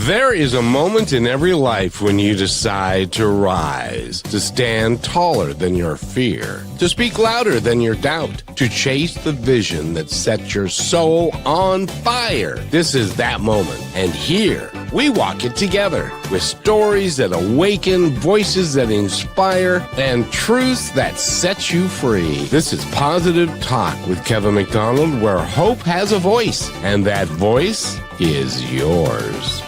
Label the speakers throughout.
Speaker 1: There is a moment in every life when you decide to rise, to stand taller than your fear, to speak louder than your doubt, to chase the vision that sets your soul on fire. This is that moment. And here, we walk it together with stories that awaken, voices that inspire, and truths that set you free. This is Positive Talk with Kevin McDonald, where hope has a voice, and that voice is yours.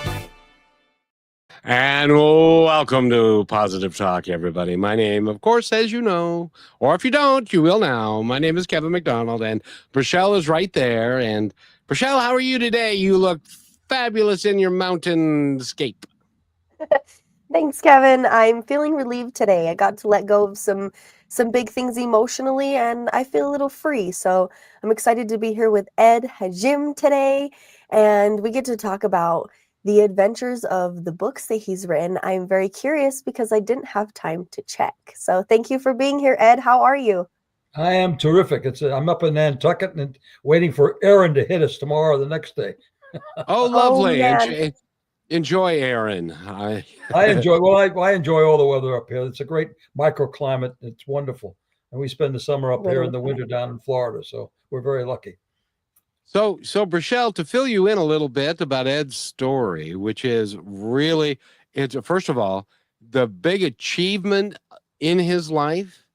Speaker 1: And welcome to Positive Talk, everybody. My name, of course, as you know, or if you don't, you will now. My name is Kevin McDonald, and Rochelle is right there. And Rochelle, how are you today? You look fabulous in your mountainscape.
Speaker 2: Thanks, Kevin. I'm feeling relieved today. I got to let go of some big things emotionally, and I feel a little free. So I'm excited to be here with Ed Hajim today, and we get to talk about the adventures of the books that he's written. I'm very curious because I didn't have time to check. So thank you for being here, Ed. How are you?
Speaker 3: I am terrific. I'm up in Nantucket and waiting for Aaron to hit us tomorrow or the next day.
Speaker 1: Oh, lovely.
Speaker 2: Oh,
Speaker 1: Enjoy, Aaron.
Speaker 3: I enjoy all the weather up here. It's a great microclimate. It's wonderful. And we spend the summer up here in the winter down in Florida. So we're very lucky.
Speaker 1: So, Rochelle, to fill you in a little bit about Ed's story, which is really, it's first of all, the big achievement in his life,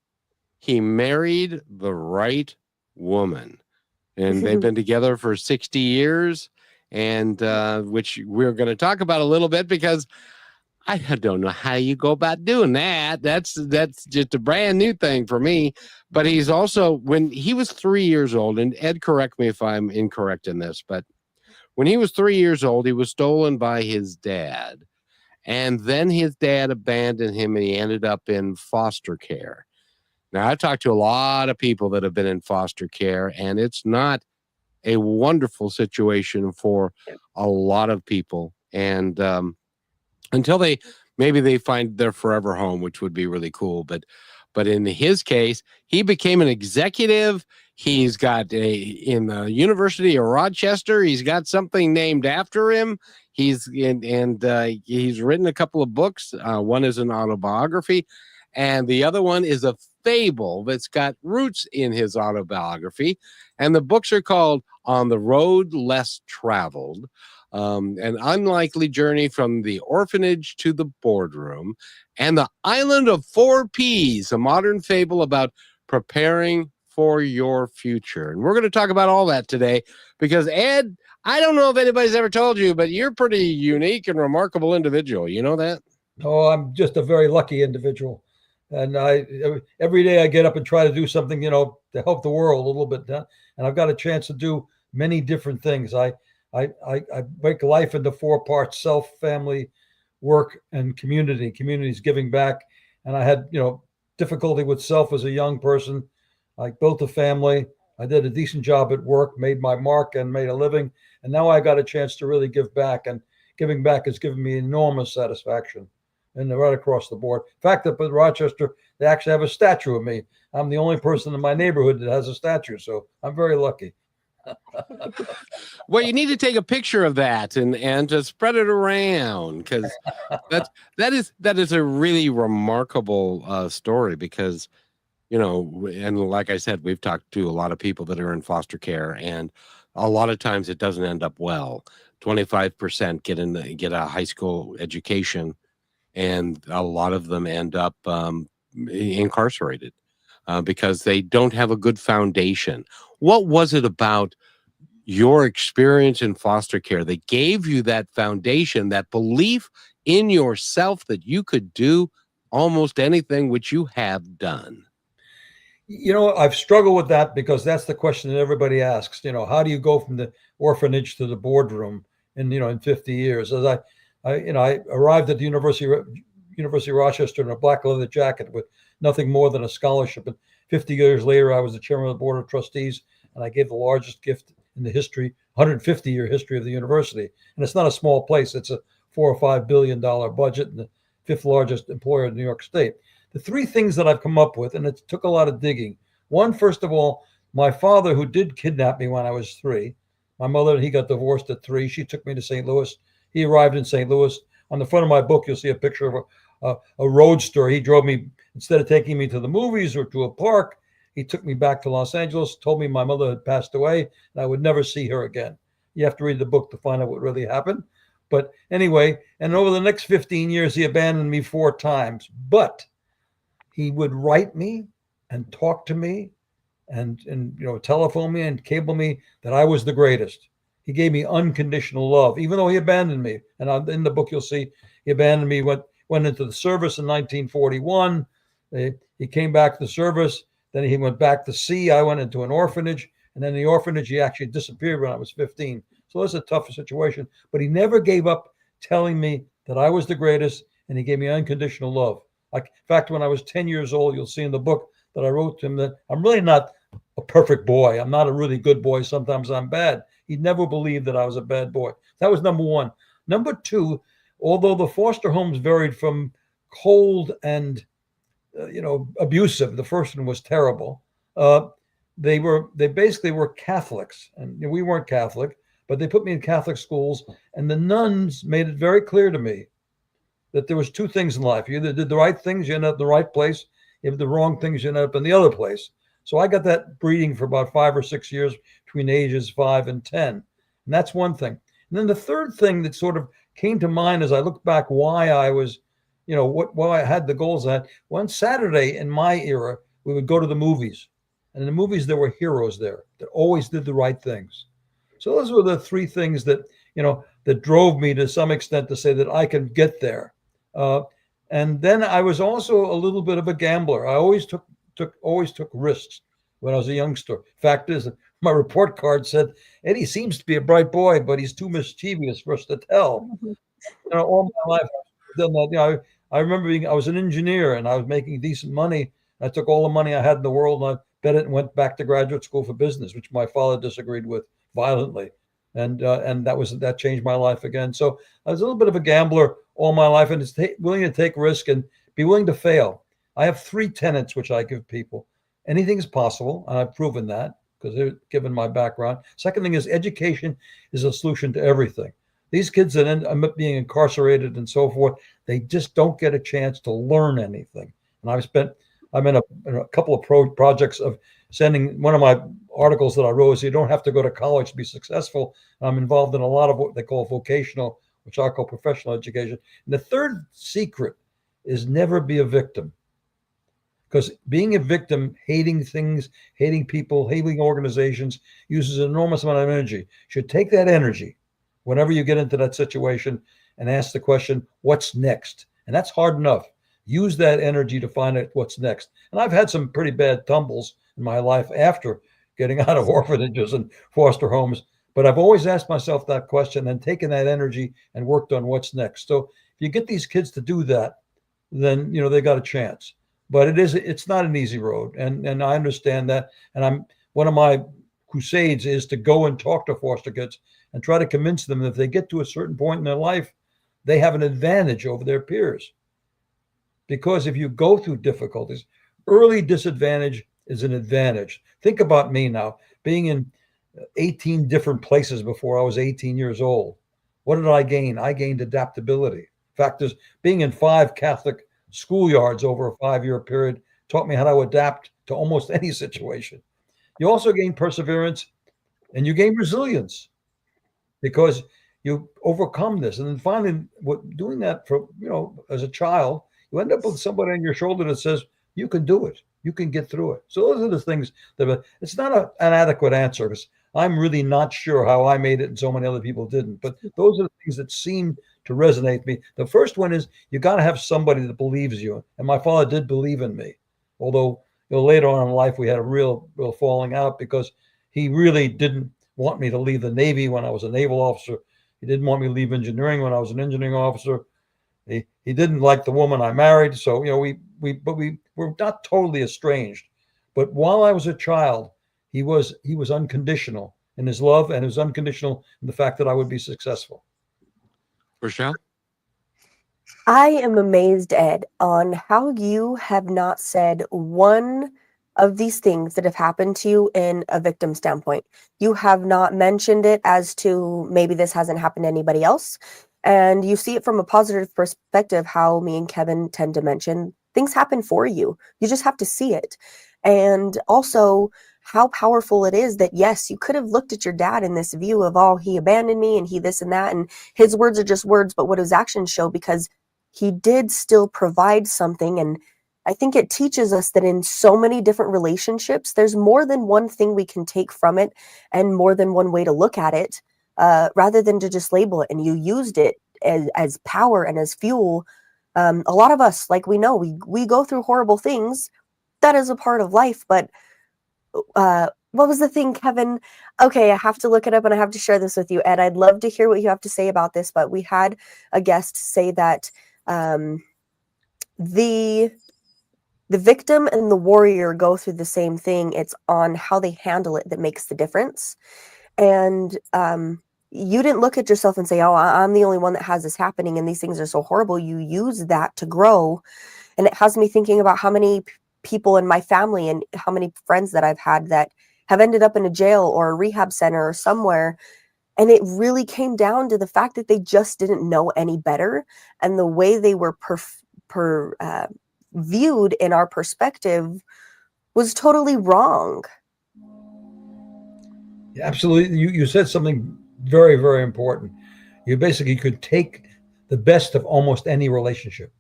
Speaker 1: he married the right woman. And they've been together for 60 years, and which we're going to talk about a little bit because I don't know how you go about doing that. That's just a brand new thing for me. But he's also, when he was 3 years old, and Ed, correct me if I'm incorrect in this, but when he was 3 years old, he was stolen by his dad. And then his dad abandoned him and he ended up in foster care. Now, I've talked to a lot of people that have been in foster care, and it's not a wonderful situation for a lot of people. And until they find their forever home, which would be really cool. But in his case, he became an executive. He's got in the University of Rochester, he's got something named after him. He's written a couple of books. One is an autobiography, and the other one is a fable that's got roots in his autobiography. And the books are called On the Road Less Traveled, an unlikely journey from the orphanage to the boardroom, and The Island of 4 Ps, a modern fable about preparing for your future. And we're going to talk about all that today because, Ed, I don't know if anybody's ever told you, but you're a pretty unique and remarkable individual. You know that?
Speaker 3: Oh, I'm just a very lucky individual. And every day I get up and try to do something, to help the world a little bit. And I've got a chance to do many different things. I break life into 4 parts: self, family, work, and community. Community is giving back. And I had, difficulty with self as a young person. I built a family. I did a decent job at work, made my mark and made a living. And now I got a chance to really give back. And giving back has given me enormous satisfaction. And right across the board. In fact, up in Rochester, they actually have a statue of me. I'm the only person in my neighborhood that has a statue. So I'm very lucky.
Speaker 1: Well, you need to take a picture of that and just spread it around, because that is a really remarkable story, because and like I said, we've talked to a lot of people that are in foster care, and a lot of times it doesn't end up well. 25% get a high school education, and a lot of them end up incarcerated because they don't have a good foundation. What was it about your experience in foster care that gave you that foundation, that belief in yourself that you could do almost anything, which you have done?
Speaker 3: I've struggled with that because that's the question that everybody asks. How do you go from the orphanage to the boardroom in 50 years? As I arrived at the University of Rochester in a black leather jacket with nothing more than a scholarship. And 50 years later, I was the chairman of the board of trustees, and I gave the largest gift in the 150-year history of the university. And it's not a small place. It's a $4 or $5 billion budget and the 5th largest employer in New York State. The 3 things that I've come up with, and it took a lot of digging. One, first of all, my father, who did kidnap me when I was 3, my mother, he got divorced at 3. She took me to St. Louis. He arrived in St. Louis. On the front of my book, you'll see a picture of a roadster. He drove me, instead of taking me to the movies or to a park, he took me back to Los Angeles, told me my mother had passed away and I would never see her again. You have to read the book to find out what really happened. But anyway, and over the next 15 years, he abandoned me 4 times. But he would write me and talk to me and telephone me and cable me that I was the greatest. He gave me unconditional love, even though he abandoned me. And in the book, you'll see he abandoned me, went into the service in 1941. He came back to the service. Then he went back to sea. I went into an orphanage. And then in the orphanage, he actually disappeared when I was 15. So it's a tough situation. But he never gave up telling me that I was the greatest, and he gave me unconditional love. In fact, when I was 10 years old, you'll see in the book that I wrote to him that I'm really not a perfect boy. I'm not a really good boy. Sometimes I'm bad. He never believed that I was a bad boy. That was number 1. Number 2, although the foster homes varied from cold and abusive, the first one was terrible. They basically were Catholics, and we weren't Catholic, but they put me in Catholic schools, and the nuns made it very clear to me that there was 2 things in life. You either did the right things, you ended up in the right place. You did the wrong things, you ended up in the other place. So I got that breeding for about 5 or 6 years between ages 5 and 10. And that's one thing. And then the third thing that sort of came to mind as I look back why I was, why I had the goals I had. One Saturday in my era, we would go to the movies. And in the movies, there were heroes there that always did the right things. So those were the 3 things that, that drove me to some extent to say that I can get there. And then I was also a little bit of a gambler. I always took risks when I was a youngster. Fact is, my report card said, Eddie seems to be a bright boy, but he's too mischievous for us to tell. All my life I've done that. I remember I was an engineer and I was making decent money. I took all the money I had in the world and I bet it and went back to graduate school for business, which my father disagreed with violently. And that changed my life again. So I was a little bit of a gambler all my life, and it's willing to take risk and be willing to fail. I have 3 tenets which I give people. Anything is possible, and I've proven that because given my background. Second thing is education is a solution to everything. These kids that end up being incarcerated and so forth, they just don't get a chance to learn anything. And I'm in a couple of projects of sending one of my articles that I wrote is you don't have to go to college to be successful. I'm involved in a lot of what they call vocational, which I call professional education. And the third secret is never be a victim. Because being a victim, hating things, hating people, hating organizations, uses an enormous amount of energy. You should take that energy whenever you get into that situation and ask the question, what's next? And that's hard enough. Use that energy to find out what's next. And I've had some pretty bad tumbles in my life after getting out of orphanages and foster homes. But I've always asked myself that question and taken that energy and worked on what's next. So if you get these kids to do that, then they got a chance. But it's not an easy road. And I understand that. And one of my crusades is to go and talk to foster kids and try to convince them that if they get to a certain point in their life, they have an advantage over their peers. Because if you go through difficulties, early disadvantage is an advantage. Think about me now, being in 18 different places before I was 18 years old. What did I gain? I gained adaptability. In fact, being in 5 Catholic schoolyards over a 5-year period taught me how to adapt to almost any situation. You also gain perseverance and you gain resilience because you overcome this. And then finally, doing that for, as a child, you end up with somebody on your shoulder that says, you can do it. You can get through it. So those are the things that it's not an adequate answer because I'm really not sure how I made it and so many other people didn't. But those are the things that seem to resonate with me. The first one is you got to have somebody that believes you. And my father did believe in me. Although later on in life, we had a real falling out because he really didn't want me to leave the Navy when I was a naval officer. He didn't want me to leave engineering when I was an engineering officer. He didn't like the woman I married. So, we were not totally estranged. But while I was a child, he was unconditional in his love and he was unconditional in the fact that I would be successful.
Speaker 1: Rochelle?
Speaker 2: I am amazed, Ed, on how you have not said one of these things that have happened to you in a victim standpoint. You have not mentioned it as to maybe this hasn't happened to anybody else. And you see it from a positive perspective, how me and Kevin tend to mention things happen for you. You just have to see it. And also how powerful it is that, yes, you could have looked at your dad in this view of, oh, he abandoned me and he this and that, and his words are just words, but what his actions show, because he did still provide something. And I think it teaches us that in so many different relationships, there's more than one thing we can take from it and more than one way to look at it, rather than to just label it. And you used it as power and as fuel. A lot of us, like, we know we go through horrible things. That is a part of life. But what was the thing, Kevin? Okay, I have to look it up and I have to share this with you, Ed. I'd love to hear what you have to say about this. But we had a guest say that the victim and the warrior go through the same thing. It's on how they handle it that makes the difference. And you didn't look at yourself and say, oh, I'm the only one that has this happening and these things are so horrible. You use that to grow. And it has me thinking about how many people in my family and how many friends that I've had that have ended up in a jail or a rehab center or somewhere. And it really came down to the fact that they just didn't know any better. And the way they were viewed in our perspective was totally wrong.
Speaker 3: Yeah, absolutely. You said something very, very important. You basically could take the best of almost any relationship.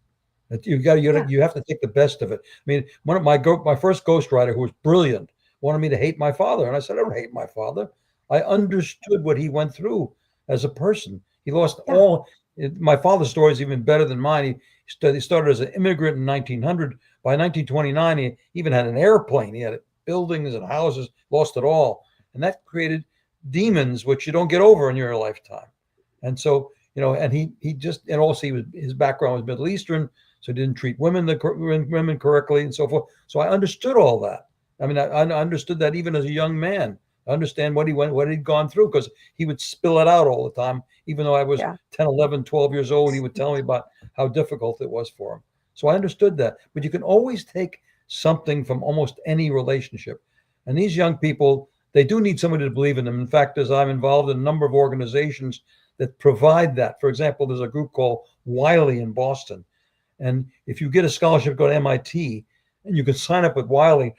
Speaker 3: You have to take the best of it. I mean, one of my first ghostwriter, who was brilliant, wanted me to hate my father, and I said, I don't hate my father. I understood what he went through as a person. He lost all. My father's story is even better than mine. He started as an immigrant in 1900. By 1929, he even had an airplane. He had buildings and houses, lost it all. And that created demons, which you don't get over in your lifetime. And so, and and also his background was Middle Eastern, so he didn't treat women correctly and so forth. So I understood all that. I mean, I understood that even as a young man. I understand what he'd gone through, because he would spill it out all the time. Even though I was 10, 11, 12 years old, he would tell me about how difficult it was for him. So I understood that. But you can always take something from almost any relationship. And these young people, they do need somebody to believe in them. In fact, as I'm involved in a number of organizations that provide that. For example, there's a group called Wiley in Boston. And if you get a scholarship, go to MIT, and you can sign up with Wiley,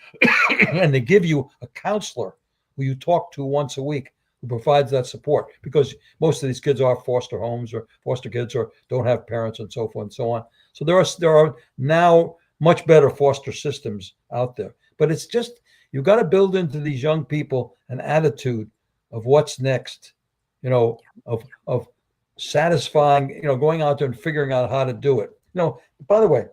Speaker 3: and they give you a counselor who you talk to once a week, who provides that support, because most of these kids are foster homes or foster kids or don't have parents and so forth and so on. So there are now much better foster systems out there. But it's just, you've got to build into these young people an attitude of what's next, of satisfying, going out there and figuring out how to do it. By the way,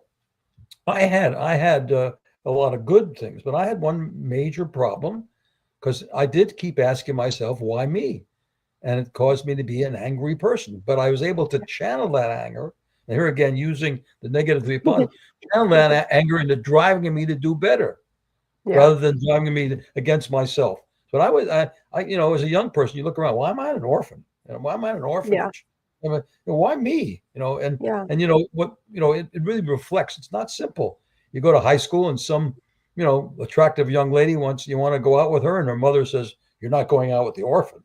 Speaker 3: I had a lot of good things, but I had one major problem, because I did keep asking myself, why me? And it caused me to be an angry person. But I was able to channel that anger, and here again, using the negative 3 points, channel that anger into driving me to do better, rather than driving me against myself. But I as a young person, you look around, why am I an orphan? Why am I in an orphanage? I mean, why me? And it really reflects. It's not simple. You go to high school and some attractive young lady you want to go out with her, and her mother says, you're not going out with the orphan.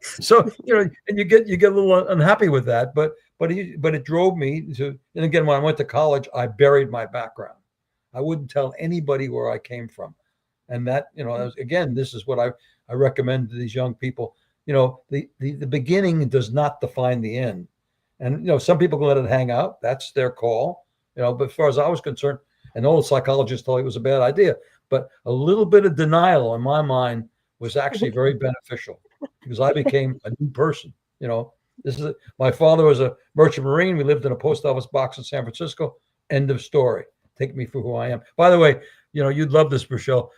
Speaker 3: So, and you get a little unhappy with that, but it drove me to, and again, when I went to college, I buried my background. I wouldn't tell anybody where I came from. And that, again, this is what I recommend to these young people. The beginning does not define the end. And, some people can let it hang out. That's their call. But as far as I was concerned, and all the psychologists told me it was a bad idea, but a little bit of denial in my mind was actually very beneficial, because I became a new person. My father was a merchant marine. We lived in a post office box in San Francisco. End of story. Take me for who I am. By the way, you'd love this, Rochelle.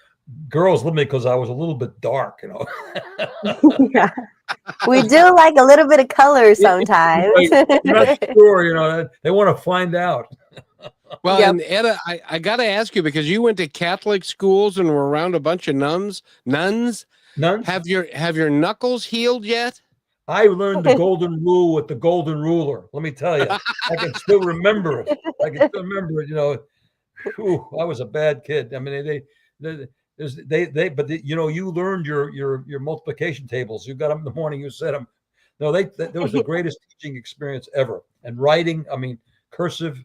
Speaker 3: Girls love me because I was a little bit dark,
Speaker 2: Yeah. We do like a little bit of color sometimes.
Speaker 3: Right. Not sure, they want to find out.
Speaker 1: Well, and Etta, I got to ask you, because you went to Catholic schools and were around a bunch of nuns. Have your knuckles healed yet?
Speaker 3: I learned the golden rule with the golden ruler. Let me tell you, I can still remember it. Whew, I was a bad kid. I mean, you learned your multiplication tables. You got up in the morning, you said them. No, that was the greatest teaching experience ever. And writing, I mean, cursive,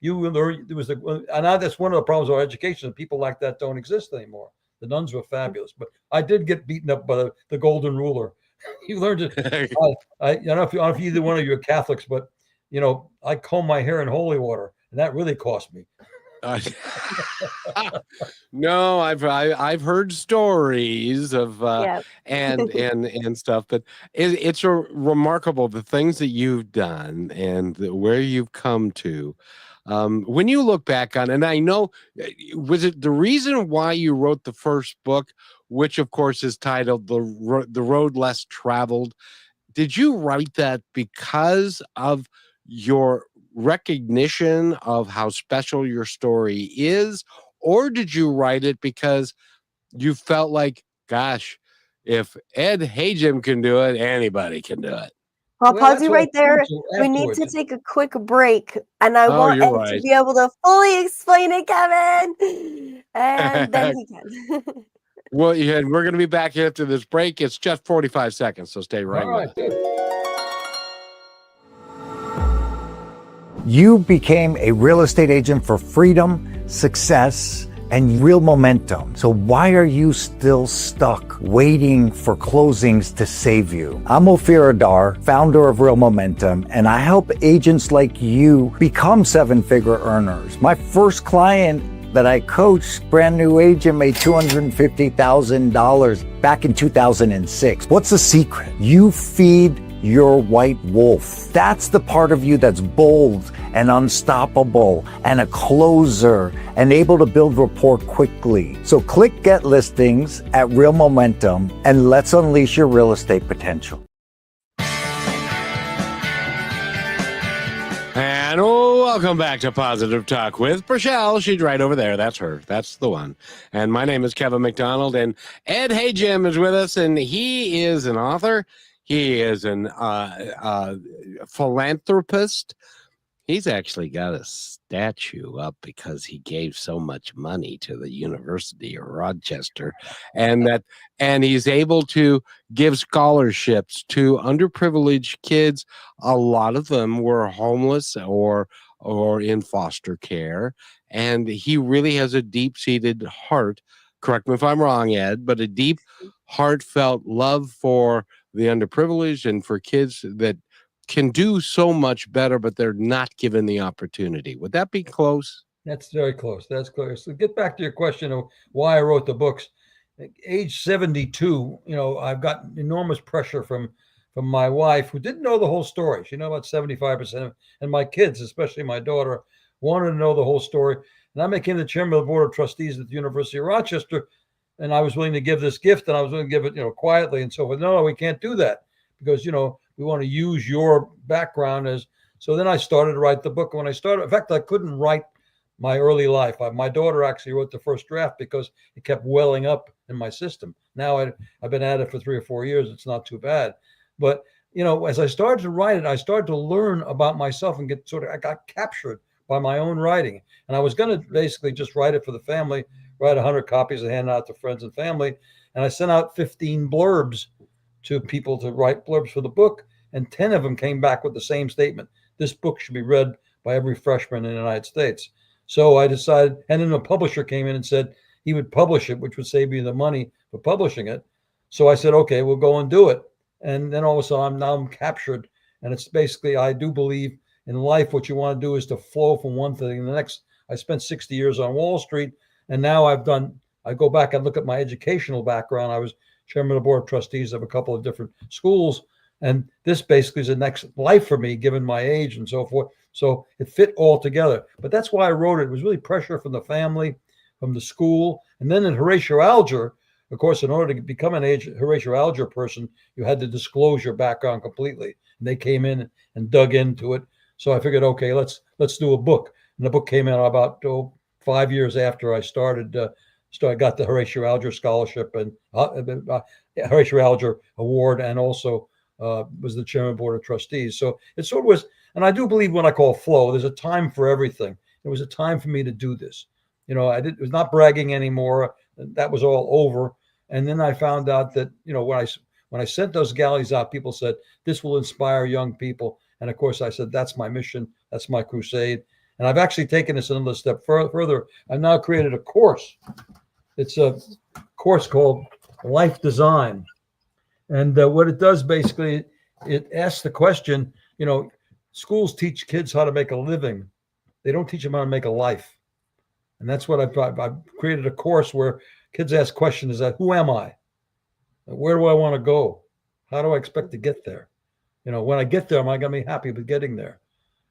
Speaker 3: you learn. There was and now that's one of the problems with our education. People like that don't exist anymore. The nuns were fabulous, but I did get beaten up by the golden ruler. You learned it. I don't know if either one of you are Catholics, but I comb my hair in holy water, and that really cost me.
Speaker 1: No, I've heard stories of
Speaker 2: Yeah.
Speaker 1: and stuff, but it's a remarkable the things that you've done and where you've come to. When you look back on, and I know, was it the reason why you wrote the first book, which of course is titled The Road Less Traveled? Did you write that because of your recognition of how special your story is, or did you write it because you felt like, gosh, if Ed Hajim can do it, anybody can do it?
Speaker 2: I'll
Speaker 3: Well,
Speaker 2: pause you right there. We need to take a quick break, and I want
Speaker 1: you're
Speaker 2: Ed
Speaker 1: right.
Speaker 2: to be able to fully explain it, Kevin, and then he can.
Speaker 1: Well, yeah, we're going to be back after this break. It's just 45 seconds, so stay right
Speaker 3: All right,
Speaker 1: with us.
Speaker 3: good.
Speaker 4: You became a real estate agent for freedom, success, and real momentum. So why are you still stuck waiting for closings to save you? I'm Ophir Adar, founder of Real Momentum, and I help agents like you become seven-figure earners. My first client that I coached, brand new agent, made $250,000 back in 2006. What's the secret? You feed your white wolf. That's the part of you that's bold and unstoppable and a closer and able to build rapport quickly. So click Get Listings at Real Momentum and let's unleash your real estate potential.
Speaker 1: And welcome back to Positive Talk with Rochelle. She's right over there. That's her. That's the one. And my name is Kevin McDonald, and Ed Hajim is with us, and he is an author. He is an philanthropist. He's actually got a statue up because he gave so much money to the University of Rochester, and he's able to give scholarships to underprivileged kids. A lot of them were homeless or in foster care, and he really has a deep-seated heart. Correct me if I'm wrong, Ed, but a deep, heartfelt love for the underprivileged and for kids that can do so much better, but they're not given the opportunity. Would that be close?
Speaker 3: That's very close. That's close. So get back to your question of why I wrote the books. At age 72, I've got enormous pressure from my wife, who didn't know the whole story. She knew about 75%, and my kids, especially my daughter, wanted to know the whole story. And I became the chairman of the board of trustees at the University of Rochester, and I was willing to give this gift, and I was willing to give it, quietly and so forth. No, we can't do that because, we want to use your background as. So then I started to write the book. When I started, in fact, I couldn't write my early life. My daughter actually wrote the first draft because it kept welling up in my system. Now I've been at it for 3 or 4 years. It's not too bad. But, as I started to write it, I started to learn about myself and I got captured by my own writing. And I was going to basically just write it for the family, write 100 copies and hand out to friends and family. And I sent out 15 blurbs to people to write blurbs for the book. And 10 of them came back with the same statement. This book should be read by every freshman in the United States. So I decided, and then the publisher came in and said he would publish it, which would save me the money for publishing it. So I said, okay, we'll go and do it. And then all of a sudden I'm captured. And it's basically, I do believe in life, what you want to do is to flow from one thing to the next. I spent 60 years on Wall Street. And now I go back and look at my educational background. I was chairman of the board of trustees of a couple of different schools. And this basically is the next life for me, given my age and so forth. So it fit all together. But that's why I wrote it. It was really pressure from the family, from the school. And then in Horatio Alger, of course, in order to become an Horatio Alger person, you had to disclose your background completely. And they came in and dug into it. So I figured, okay, let's do a book. And the book came out about 5 years after I started. So I got the Horatio Alger Scholarship and Horatio Alger Award, and also was the chairman of the board of trustees. So it sort of was, and I do believe what I call flow. There's a time for everything. There was a time for me to do this. It was not bragging anymore. That was all over. And then I found out that, when I sent those galleys out, people said, this will inspire young people. And of course, I said, that's my mission. That's my crusade. And I've actually taken this another step further. I've now created a course. It's a course called Life Design. And what it does basically, it asks the question, schools teach kids how to make a living. They don't teach them how to make a life. And that's what I've created a course where kids ask questions that, who am I? Where do I want to go? How do I expect to get there? When I get there, am I going to be happy with getting there?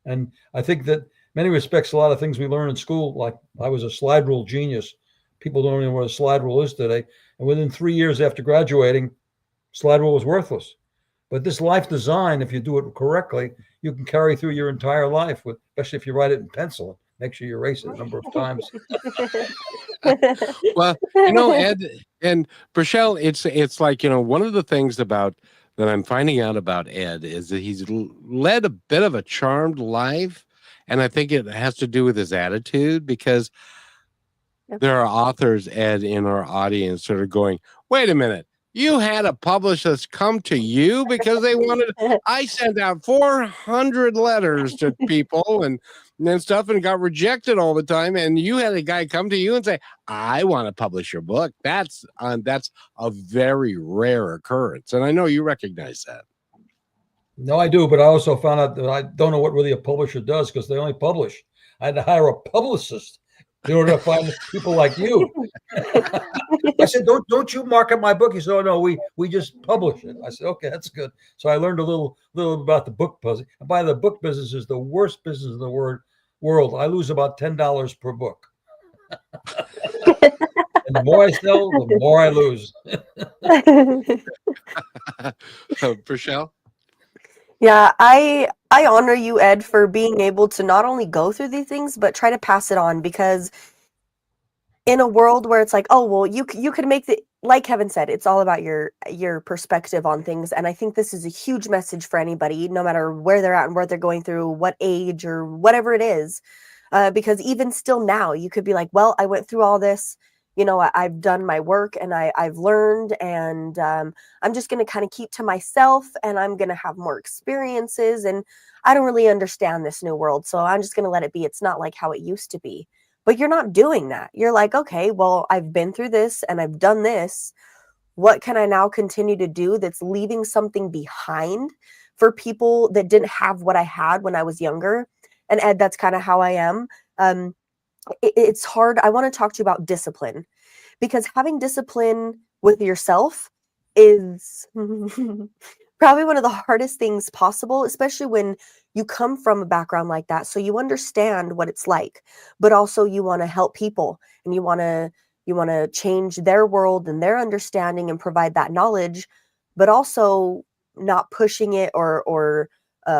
Speaker 3: And I think that many respects, a lot of things we learn in school, like I was a slide rule genius. People don't even know what a slide rule is today. And within 3 years after graduating, slide rule was worthless. But this life design, if you do it correctly, you can carry through your entire life, especially if you write it in pencil. Make sure you erase it a number of times.
Speaker 1: Well, Ed and Rochelle, it's like, one of the things that I'm finding out about Ed is that he's led a bit of a charmed life. And I think it has to do with his attitude, because there are authors, Ed, in our audience that are going, wait a minute. You had a publicist come to you because they wanted. I sent out 400 letters to people and stuff and got rejected all the time. And you had a guy come to you and say, I want to publish your book. That's a very rare occurrence. And I know you recognize that.
Speaker 3: No, I do. But I also found out that I don't know what really a publisher does, because they only publish. I had to hire a publicist in order to find people like you. I said, don't you market my book? He said, oh, no, we just publish it. I said, okay, that's good. So I learned a little about the book business. And by the book business is the worst business in the world. I lose about $10 per book. And the more I sell, the more I lose.
Speaker 1: Rochelle?
Speaker 2: Yeah, I honor you, Ed, for being able to not only go through these things, but try to pass it on, because in a world where it's like, oh, well, you could make like Kevin said, it's all about your perspective on things. And I think this is a huge message for anybody, no matter where they're at and where they're going through, what age or whatever it is. Because even still now, you could be like, well, I went through all this. I've done my work and I've learned, and I'm just going to kind of keep to myself, and I'm going to have more experiences, and I don't really understand this new world. So I'm just going to let it be. It's not like how it used to be. But you're not doing that. You're like, okay, well, I've been through this and I've done this. What can I now continue to do that's leaving something behind for people that didn't have what I had when I was younger? And Ed, that's kind of how I am. It's hard. I want to talk to you about discipline, because having discipline with yourself is probably one of the hardest things possible, especially when you come from a background like that. So you understand what it's like, but also you want to help people, and you want to change their world and their understanding and provide that knowledge, but also not pushing it or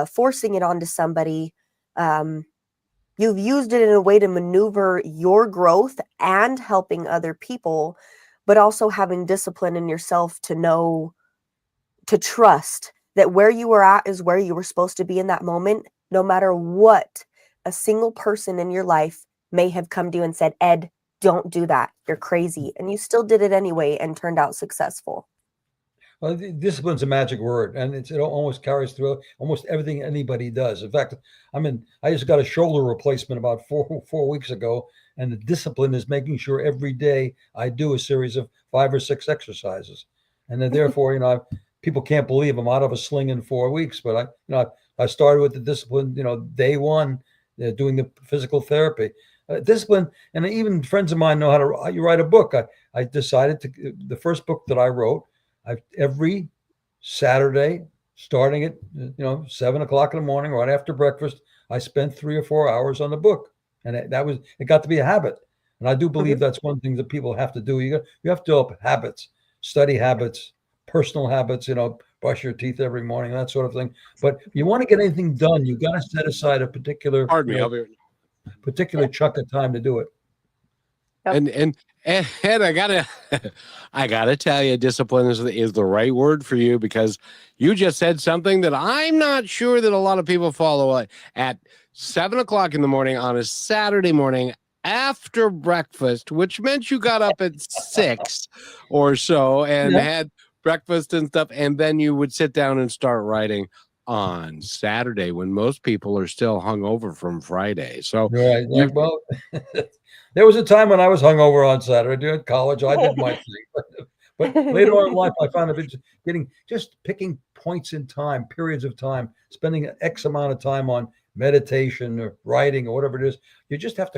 Speaker 2: forcing it onto somebody. You've used it in a way to maneuver your growth and helping other people, but also having discipline in yourself to know, to trust that where you were at is where you were supposed to be in that moment, no matter what a single person in your life may have come to you and said, Ed, don't do that. You're crazy. And you still did it anyway and turned out successful.
Speaker 3: Well, discipline's a magic word, and it almost carries through almost everything anybody does. In fact, I just got a shoulder replacement about four weeks ago, and the discipline is making sure every day I do a series of 5 or 6 exercises, and then therefore, people can't believe I'm out of a sling in 4 weeks. But I started with the discipline, day one, doing the physical therapy. Discipline, and even friends of mine know how to write a book. I decided the first book that I wrote. Every Saturday, starting at 7 o'clock in the morning, right after breakfast, I spent 3 or 4 hours on the book, and it got to be a habit. And I do believe that's one thing that people have to do. You have to develop habits, study habits, personal habits. Brush your teeth every morning, that sort of thing. But if you want to get anything done, you got to set aside a particular particular chunk of time to do it.
Speaker 1: Yep. And Ed, I gotta tell you, discipline is the right word for you, because you just said something that I'm not sure that a lot of people follow. At 7 o'clock in the morning on a Saturday morning after breakfast, which meant you got up at 6 or so and had breakfast and stuff, and then you would sit down and start writing on Saturday when most people are still hungover from Friday. So
Speaker 3: Right.
Speaker 1: you
Speaker 3: Like, well, there was a time when I was hungover on Saturday during college. I did my thing, but later on in life, I found it just picking points in time, periods of time, spending an X amount of time on meditation or writing or whatever it is. You have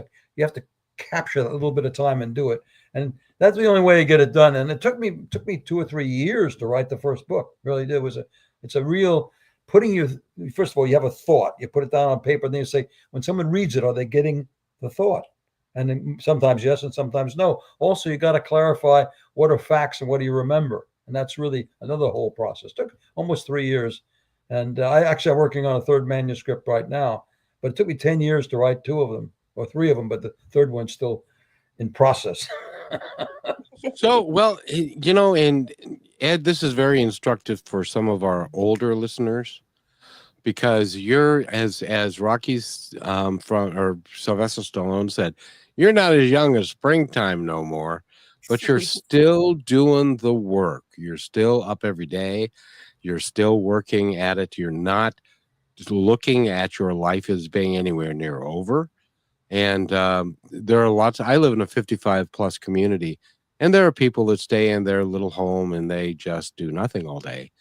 Speaker 3: to capture that little bit of time and do it. And that's the only way to get it done. And it took me 2 or 3 years to write the first book. It really did. It's a real putting you, first of all, you have a thought, you put it down on paper, and then you say, when someone reads it, are they getting the thought? And then sometimes yes, and sometimes no. Also, you got to clarify what are facts and what do you remember. And that's really another whole process. It took almost 3 years. And I actually am working on a third manuscript right now, but it took me 10 years to write 2 of them or 3 of them, but the third one's still in process.
Speaker 1: So, well, and Ed, this is very instructive for some of our older listeners, because you're, as Rocky's or Sylvester Stallone said, you're not as young as springtime no more, but you're still doing the work. You're still up every day. You're still working at it. You're not just looking at your life as being anywhere near over. And there are lots. I live in a 55 plus community, and there are people that stay in their little home and they just do nothing all day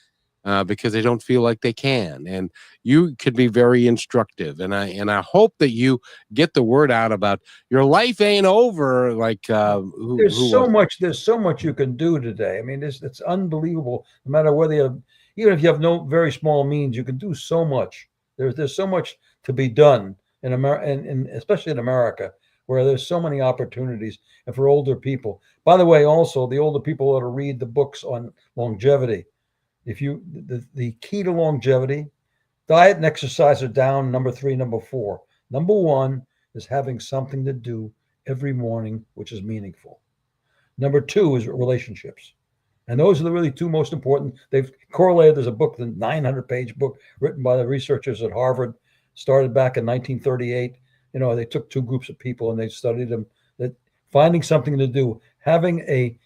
Speaker 1: because they don't feel like they can. And you could be very instructive. And I hope that you get the word out about your life ain't over. Like
Speaker 3: there's so much you can do today. I mean, it's unbelievable. No matter whether even if you have no very small means, you can do so much. There's so much to be done in America, and especially in America, where there's so many opportunities. And for older people, by the way, also the older people ought to read the books on longevity. The key to longevity, diet and exercise are down. Number 3, number 4. Number 1 is having something to do every morning, which is meaningful. Number 2 is relationships. And those are the really 2 most important. They've correlated. There's a book, the 900-page book written by the researchers at Harvard, started back in 1938. They took 2 groups of people and they studied them. That finding something to do, having a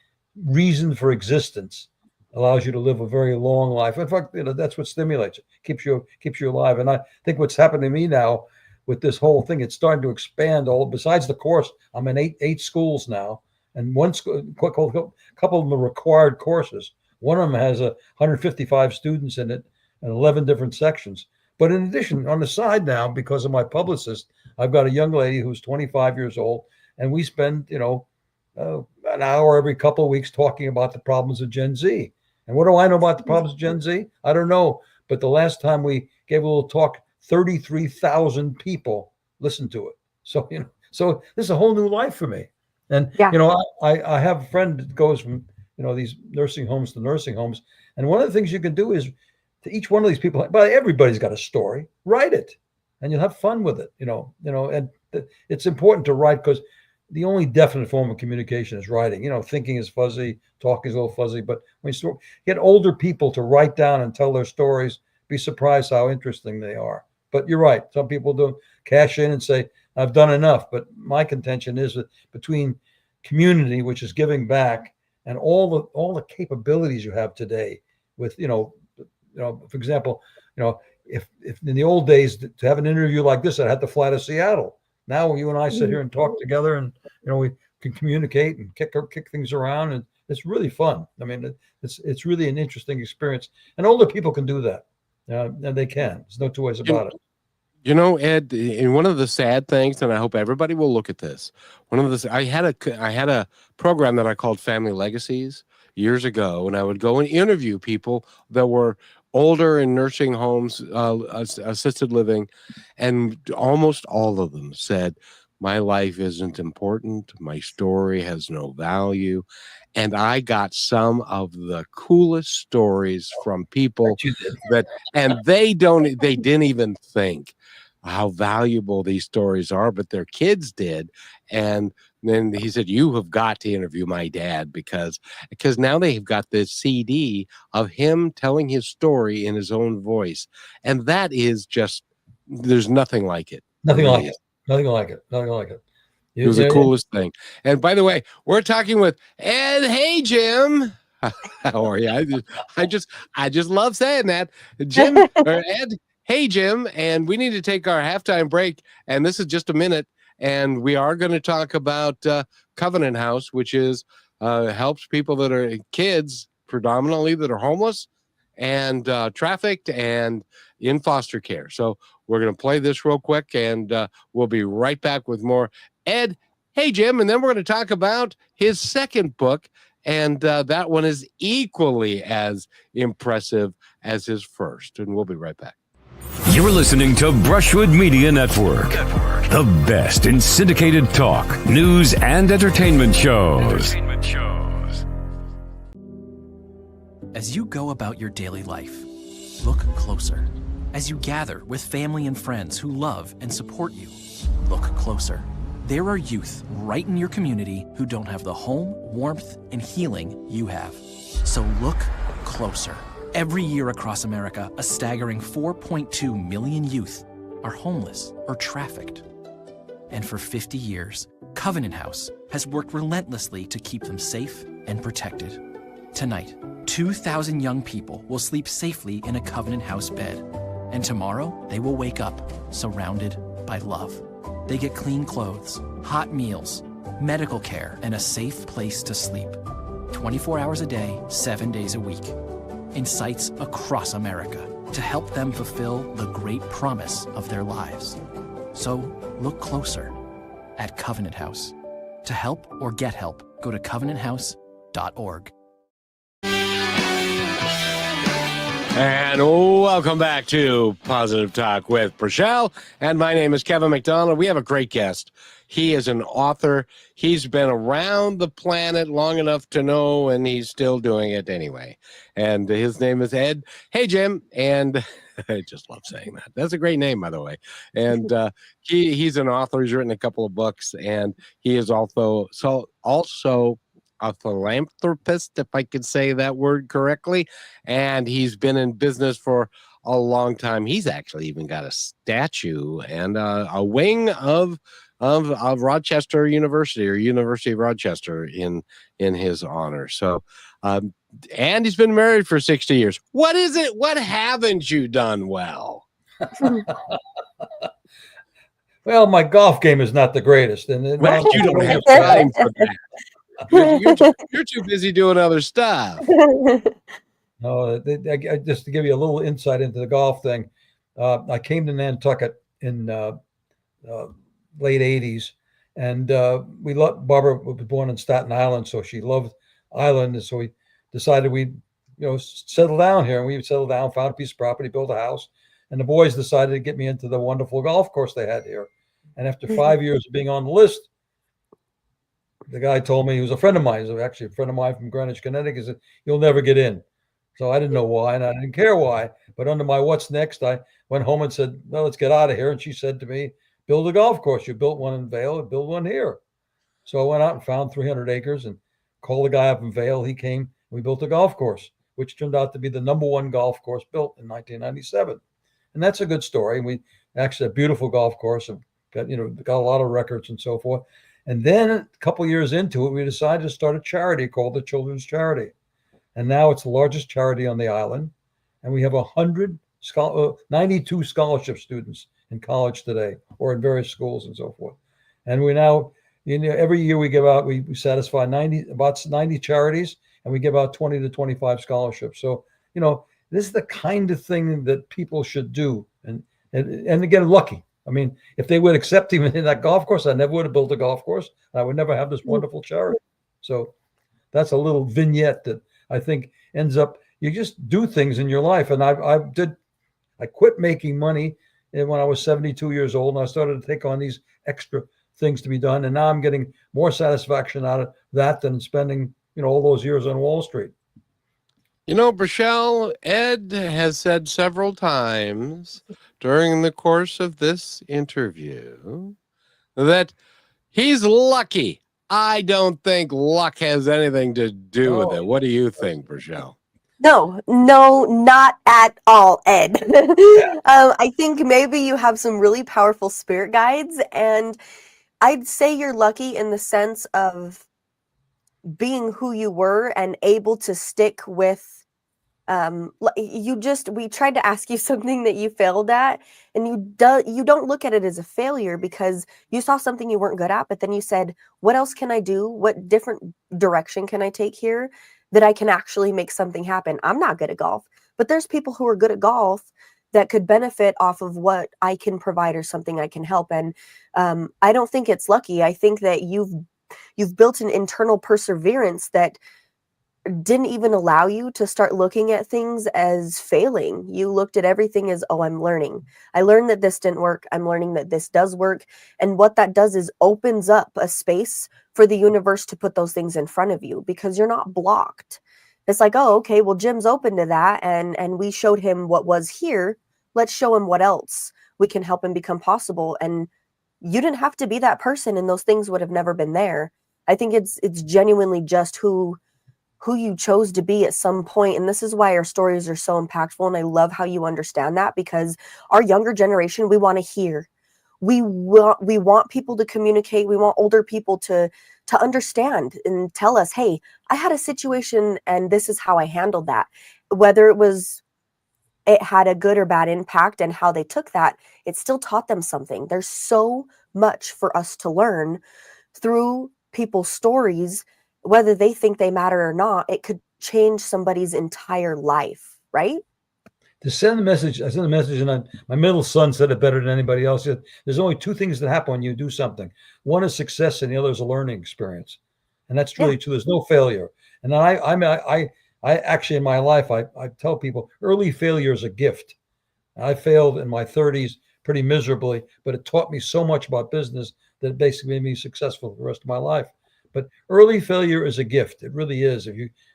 Speaker 3: reason for existence, allows you to live a very long life. In fact, that's what stimulates it, keeps you alive. And I think what's happened to me now with this whole thing, it's starting to expand. Besides the course, I'm in eight schools now, and one school, a couple of them are required courses. One of them has 155 students in it and 11 different sections. But in addition, on the side now, because of my publicist, I've got a young lady who's 25 years old, and we spend, an hour every couple of weeks talking about the problems of Gen Z. And what do I know about the problems of Gen Z? I don't know. But the last time we gave a little talk, 33,000 people listened to it. So, so this is a whole new life for me. And, I have a friend that goes from, these nursing homes to nursing homes. And one of the things you can do is to each one of these people, but everybody's got a story, write it and you'll have fun with it, and it's important to write because the only definite form of communication is writing. Thinking is fuzzy, talking is a little fuzzy, but when you get older people to write down and tell their stories, be surprised how interesting they are. But you're right. Some people don't cash in and say, I've done enough. But my contention is that between community, which is giving back, and all the capabilities you have today with, for example, if in the old days to have an interview like this, I had to fly to Seattle. Now you and I sit here and talk together, and we can communicate and kick things around, and it's really fun. I mean, it's really an interesting experience, and older people can do that, and they can. There's no 2 ways about it.
Speaker 1: Ed, and one of the sad things, and I hope everybody will look at this. I had a program that I called Family Legacies years ago, and I would go and interview people that were older in nursing homes, assisted living, and almost all of them said, my life isn't important. My story has no value. And I got some of the coolest stories from people and they didn't even think how valuable these stories are, but their kids did. And then he said, you have got to interview my dad because now they've got this CD of him telling his story in his own voice. And that is just, there's nothing like it.
Speaker 3: Nothing like it. Nothing like it. Nothing like it.
Speaker 1: It was the coolest thing. And by the way, we're talking with Ed Hajim. How are you? I just love saying that. Jim or Ed, hey Jim, and we need to take our halftime break, and this is just a minute, and we are going to talk about Covenant House, which is helps people that are kids predominantly that are homeless and trafficked and in foster care. So we're going to play this real quick, and we'll be right back with more Ed. Hey Jim, and then we're going to talk about his second book. And that one is equally as impressive as his first. And we'll be right back.
Speaker 5: You're listening to Brushwood Media Network, the best in syndicated talk, news, and entertainment shows.
Speaker 6: As you go about your daily life, look closer. As you gather with family and friends who love and support you, look closer. There are youth right in your community who don't have the home, warmth, and healing you have. So look closer. Every year across America, a staggering 4.2 million youth are homeless or trafficked. And for 50 years, Covenant House has worked relentlessly to keep them safe and protected. Tonight, 2,000 young people will sleep safely in a Covenant House bed. And tomorrow, they will wake up surrounded by love. They get clean clothes, hot meals, medical care, and a safe place to sleep. 24 hours a day, 7 days a week. In sites across America to help them fulfill the great promise of their lives. So look closer at Covenant House. To help or get help, go to covenanthouse.org.
Speaker 1: And welcome back to Positive Talk with Rochelle. And my name is Kevin McDonald. We have a great guest. He is an author. He's been around the planet long enough to know, and he's still doing it anyway. And his name is Ed. Hey, Jim. And I just love saying that. That's a great name, by the way. And he's an author. He's written a couple of books, and he is also a philanthropist, if I could say that word correctly. And he's been in business for a long time. He's actually even got a statue and a wing of Rochester University or University of Rochester in his honor. So, and he's been married for 60 years. What is it? What haven't you done well?
Speaker 3: Well, my golf game is not the greatest, and
Speaker 1: Well, you don't have time for that. You're too busy doing other stuff.
Speaker 3: No, just to give you a little insight into the golf thing, I came to Nantucket in late 80s, and Barbara was born in Staten Island, so she loved Island, and so we decided we'd settle down here, and we settled down, found a piece of property, built a house, and the boys decided to get me into the wonderful golf course they had here. And after 5 years of being on the list, the guy told me, he was a friend of mine, he was actually a friend of mine from Greenwich, Connecticut, he said, "You'll never get in." So I didn't know why, and I didn't care why. But under my what's next, I went home and said, "No, let's get out of here." And she said to me, "Build a golf course. You built one in Vail, build one here." So I went out and found 300 acres and called the guy up in Vail. He came, and we built a golf course, which turned out to be the #1 golf course built in 1997. And that's a good story. We actually a beautiful golf course, and got a lot of records and so forth. And then a couple years into it, we decided to start a charity called the Children's Charity. And now it's the largest charity on the island. And we have 92 scholarship students in college today, or in various schools and so forth. And we now, every year we give out, we satisfy about 90 charities, and we give out 20 to 25 scholarships. So, this is the kind of thing that people should do. And again, lucky. I mean, if they would accept him in that golf course, I never would have built a golf course. I would never have this wonderful charity. So that's a little vignette that I think ends up, you just do things in your life. And I quit making money when I was 72 years old, and I started to take on these extra things to be done. And now I'm getting more satisfaction out of that than spending, all those years on Wall Street.
Speaker 1: Rochelle, Ed has said several times during the course of this interview that he's lucky. I don't think luck has anything to do with it. What do you think, Rochelle?
Speaker 2: No, not at all, Ed. I think maybe you have some really powerful spirit guides, and I'd say you're lucky in the sense of being who you were and able to stick with we tried to ask you something that you failed at, and you don't look at it as a failure because you saw something you weren't good at, but then you said, what else can I do? What different direction can I take here that I can actually make something happen? I'm not good at golf, but there's people who are good at golf that could benefit off of what I can provide or something I can help. And I don't think it's lucky. I think that you've built an internal perseverance that didn't even allow you to start looking at things as failing. You looked at everything as, oh, I'm learning. I learned that this didn't work. I'm learning that this does work. And what that does is opens up a space for the universe to put those things in front of you because you're not blocked. It's like, oh, okay, well, Jim's open to that. And we showed him what was here. Let's show him what else we can help him become possible. And you didn't have to be that person, and those things would have never been there. I think it's genuinely just who you chose to be at some point. And this is why our stories are so impactful. And I love how you understand that, because our younger generation, we want to hear. We want people to communicate. We want older people to understand and tell us, hey, I had a situation and this is how I handled that. Whether it had a good or bad impact and how they took that, it still taught them something. There's so much for us to learn through people's stories. Whether they think they matter or not, it could change somebody's entire life, right?
Speaker 3: To send a message, I sent a message, and my middle son said it better than anybody else. He said, there's only two things that happen when you do something. One is success, and the other is a learning experience. And that's really true. There's no failure. And I actually, in my life, I tell people early failure is a gift. I failed in my 30s pretty miserably, but it taught me so much about business that it basically made me successful for the rest of my life. But early failure is a gift. It really is.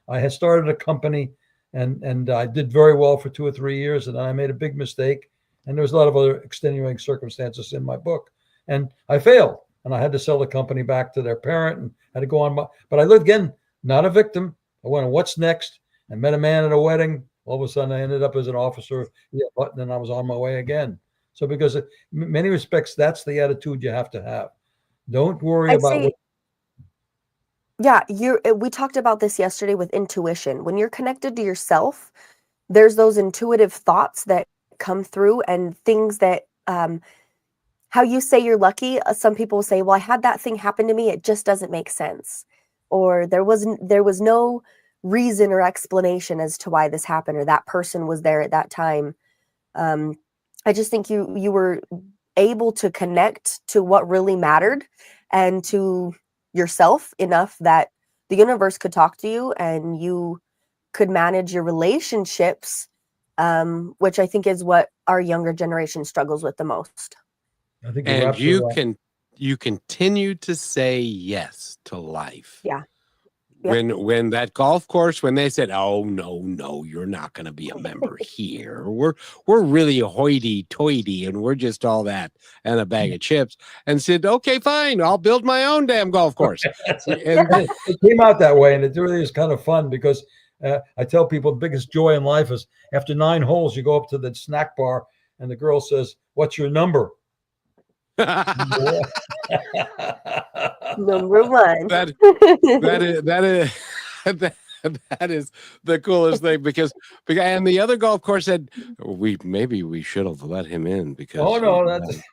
Speaker 3: I had started a company and I did very well for 2 or 3 years, and then I made a big mistake. And there was a lot of other extenuating circumstances in my book, and I failed. And I had to sell the company back to their parent and had to go on. But I lived again, not a victim. I went on what's next. I met a man at a wedding. All of a sudden, I ended up as an officer. But then I was on my way again. So because in many respects, that's the attitude you have to have. Don't worry about what.
Speaker 2: Yeah, we talked about this yesterday with intuition. When you're connected to yourself, there's those intuitive thoughts that come through and things that, how you say you're lucky. Some people will say, well, I had that thing happen to me. It just doesn't make sense. Or there was no reason or explanation as to why this happened, or that person was there at that time. I just think you were able to connect to what really mattered and to yourself enough that the universe could talk to you and you could manage your relationships, which I think is what our younger generation struggles with the most.
Speaker 3: I think
Speaker 1: and you continue to say yes to life.
Speaker 2: Yeah.
Speaker 1: When that golf course, when they said, oh no, you're not going to be a member here. We're really hoity-toity and we're just all that and a bag of chips, and said, okay, fine, I'll build my own damn golf course.
Speaker 3: It came out that way, and it really is kind of fun because I tell people the biggest joy in life is after 9 holes, you go up to the snack bar and the girl says, what's your number?
Speaker 2: Number one.
Speaker 1: That is the coolest thing because and the other golf course said maybe we should have let him in because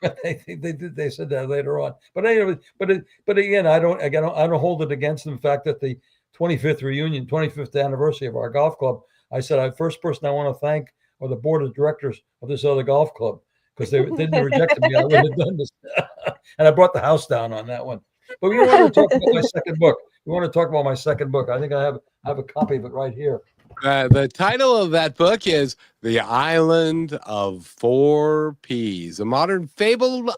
Speaker 1: they said that later on. But anyway, but again, I don't hold it against them. The fact that the 25th anniversary of our golf club, I said the first person I want to thank are the board of directors of this other golf club, because they didn't reject me. I would have done this. And I brought the house down on that one. But we want to talk about my second book. I think I have a copy of it right here. The title of that book is The Island of 4 Ps, a modern fable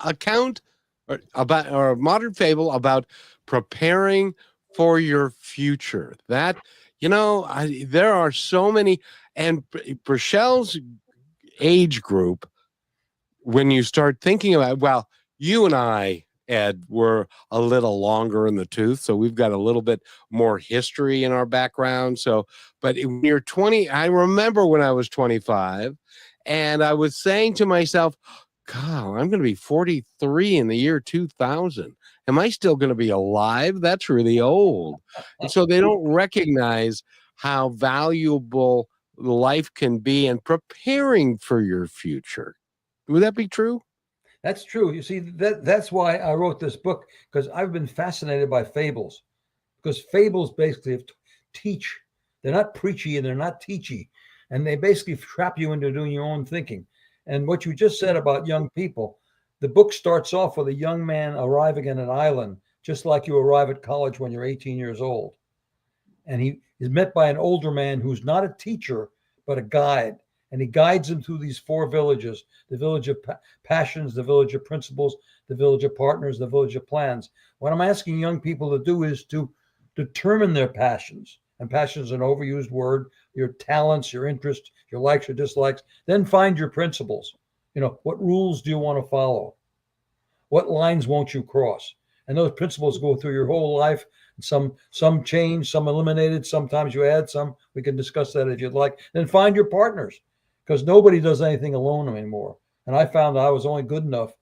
Speaker 1: about preparing for your future. That, there are so many, and Brachel's age group, when you start thinking about, you and I, Ed, were a little longer in the tooth, so we've got a little bit more history in our background. So, but when you're 20, I remember when I was 25, and I was saying to myself, God, I'm going to be 43 in the year 2000. Am I still going to be alive? That's really old. And so they don't recognize how valuable life can be in preparing for your future. Would that be true?
Speaker 3: That's true. You see, that's why I wrote this book, because I've been fascinated by fables, because fables basically teach. They're not preachy and they're not teachy, and they basically trap you into doing your own thinking. And what you just said about young people, the book starts off with a young man arriving in an island, just like you arrive at college when you're 18 years old. And he is met by an older man who's not a teacher, but a guide. And he guides him through these 4 villages: the village of passions, the village of principles, the village of partners, the village of plans. What I'm asking young people to do is to determine their passions. And passion is an overused word. Your talents, your interests, your likes, your dislikes. Then find your principles. What rules do you want to follow? What lines won't you cross? And those principles go through your whole life. Some change, some eliminated. Sometimes you add some. We can discuss that if you'd like. Then find your partners, because nobody does anything alone anymore. And I found that I was only good enough.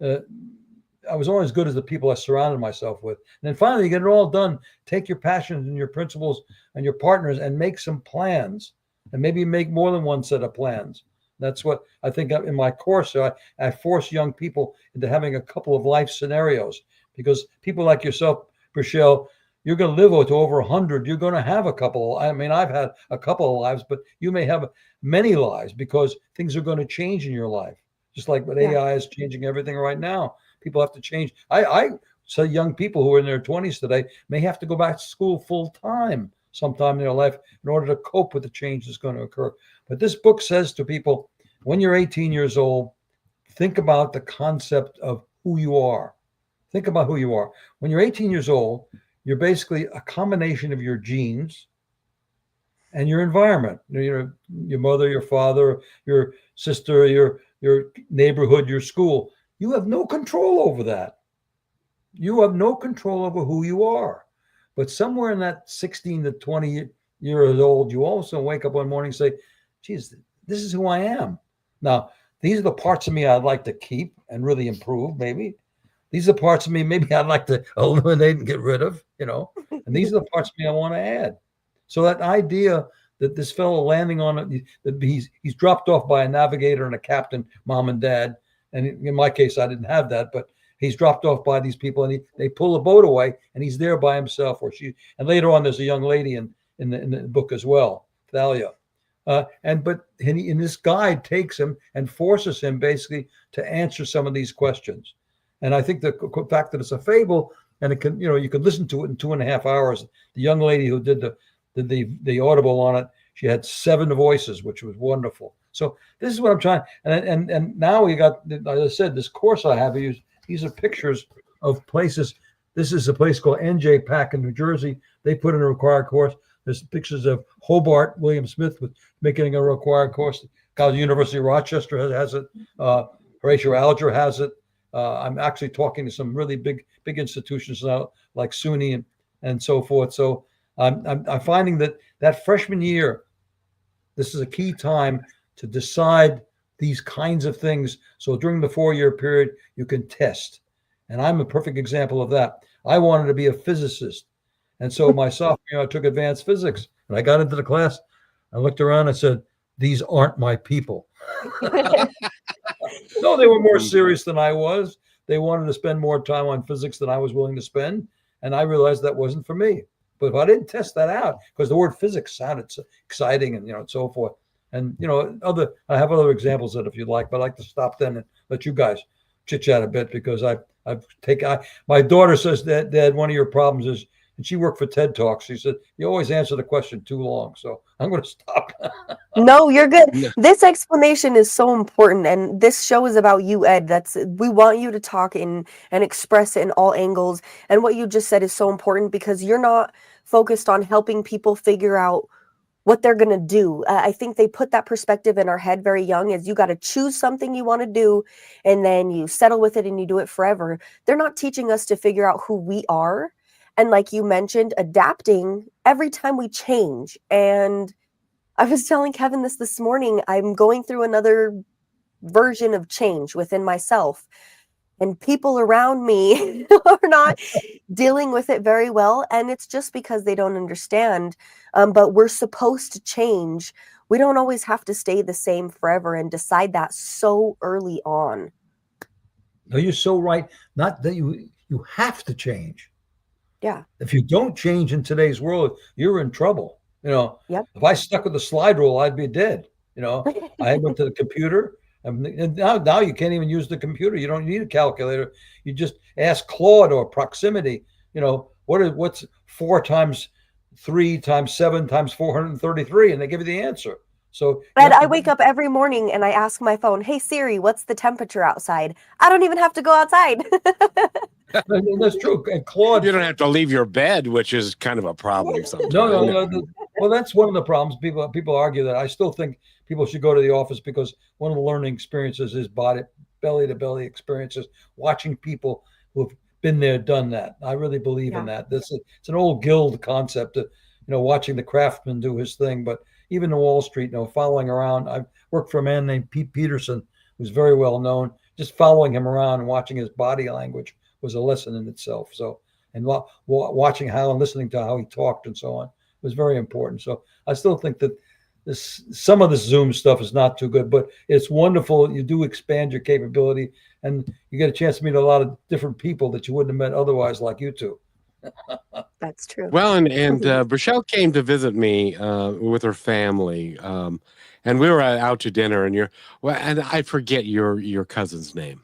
Speaker 3: I was only as good as the people I surrounded myself with. And then finally, you get it all done. Take your passions and your principles and your partners and make some plans, and maybe make more than one set of plans. That's what I think in my course. So I force young people into having a couple of life scenarios, because people like yourself, Rochelle, you're going to live to over 100. You're going to have a couple. I mean, I've had a couple of lives, but you may have many lives, because things are going to change in your life. Just like what AI is changing everything right now. People have to change. I say young people who are in their 20s today may have to go back to school full time sometime in their life in order to cope with the change that's going to occur. But this book says to people, when you're 18 years old, think about the concept of who you are. Think about who you are. When you're 18 years old, you're basically a combination of your genes and your environment. Your mother, your father, your sister, your neighborhood, your school. You have no control over that. You have no control over who you are. But somewhere in that 16 to 20 years old, you also wake up one morning and say, geez, this is who I am. Now, these are the parts of me I'd like to keep and really improve, maybe. These are the parts of me maybe I'd like to eliminate and get rid of, and these are the parts of me I want to add. So that idea that this fellow landing on it, that he's dropped off by a navigator and a captain, mom and dad. And in my case, I didn't have that, but he's dropped off by these people, and they pull the boat away, and he's there by himself, or she. And later on, there's a young lady in the book as well, Thalia. And this guide takes him and forces him basically to answer some of these questions. And I think the fact that it's a fable, and it can, you can listen to it in 2.5 hours. The young lady who did the audible on it, she had 7 voices, which was wonderful. So this is what I'm trying. And now we got, as I said, this course I have. These are pictures of places. This is a place called NJ Pack in New Jersey. They put in a required course. There's pictures of Hobart, William Smith, with making a required course. College University of Rochester has it. Horatio Alger has it. I'm actually talking to some really big institutions now, like SUNY and so forth. So I'm finding that freshman year, this is a key time to decide these kinds of things. So during the 4-year period, you can test. And I'm a perfect example of that. I wanted to be a physicist. And so my sophomore year, I took advanced physics. And I got into the class. I looked around and said, these aren't my people. No, they were more serious than I was. They wanted to spend more time on physics than I was willing to spend. And I realized that wasn't for me. But if I didn't test that out, because the word physics sounded so exciting and so forth. And I have other examples that if you'd like, but I'd like to stop then and let you guys chit chat a bit, because my daughter says that, Dad, one of your problems is, and she worked for TED Talks. She said, you always answer the question too long. So I'm going to stop.
Speaker 2: No, you're good. This explanation is so important. And this show is about you, Ed. We want you to talk and express it in all angles. And what you just said is so important, because you're not focused on helping people figure out what they're going to do. I think they put that perspective in our head very young, as you got to choose something you want to do and then you settle with it and you do it forever. They're not teaching us to figure out who we are. And like you mentioned, adapting every time we change. And I was telling Kevin this morning, I'm going through another version of change within myself. And people around me are not dealing with it very well. And it's just because they don't understand. But we're supposed to change. We don't always have to stay the same forever, and decide that so early on.
Speaker 3: No, you're so right. Not that you have to change.
Speaker 2: Yeah.
Speaker 3: If you don't change in today's world, you're in trouble.
Speaker 2: Yep.
Speaker 3: If I stuck with the slide rule, I'd be dead. I went to the computer, and now you can't even use the computer. You don't need a calculator. You just ask Claude or Proximity. What's 4 times 3 times 7 times 433, and they give you the answer. So
Speaker 2: And I wake up every morning and I ask my phone, "Hey Siri, what's the temperature outside?" I don't even have to go outside.
Speaker 3: That's true. And Claude,
Speaker 1: You don't have to leave your bed, which is kind of a problem sometimes.
Speaker 3: no. Well, that's one of the problems. People argue that. I still think people should go to the office, because one of the learning experiences is belly to belly experiences, watching people who've been there, done that. I really believe in that. It's an old guild concept of, watching the craftsman do his thing. But even in Wall Street, following around. I worked for a man named Pete Peterson, who's very well known. Just following him around and watching his body language was a lesson in itself. So, and watching how and listening to how he talked and so on was very important. So I still think that some of this Zoom stuff is not too good, but it's wonderful. You do expand your capability, and you get a chance to meet a lot of different people that you wouldn't have met otherwise, like you two.
Speaker 2: That's true.
Speaker 1: Well, and Brachelle came to visit me with her family, and we were out to dinner. And I forget your cousin's name.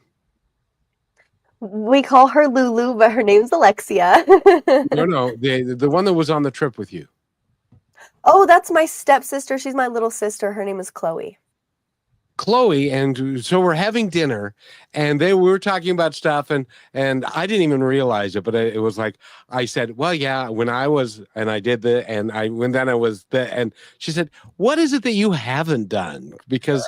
Speaker 2: We call her Lulu, but her name's Alexia.
Speaker 1: No, the one that was on the trip with you.
Speaker 2: Oh, that's my stepsister. She's my little sister. Her name is Chloe.
Speaker 1: Chloe, and so we're having dinner, and we were talking about stuff, and I didn't even realize it, but it was like I said, well, yeah, when I was, and I did the, and then I was the, and she said, what is it that you haven't done? Because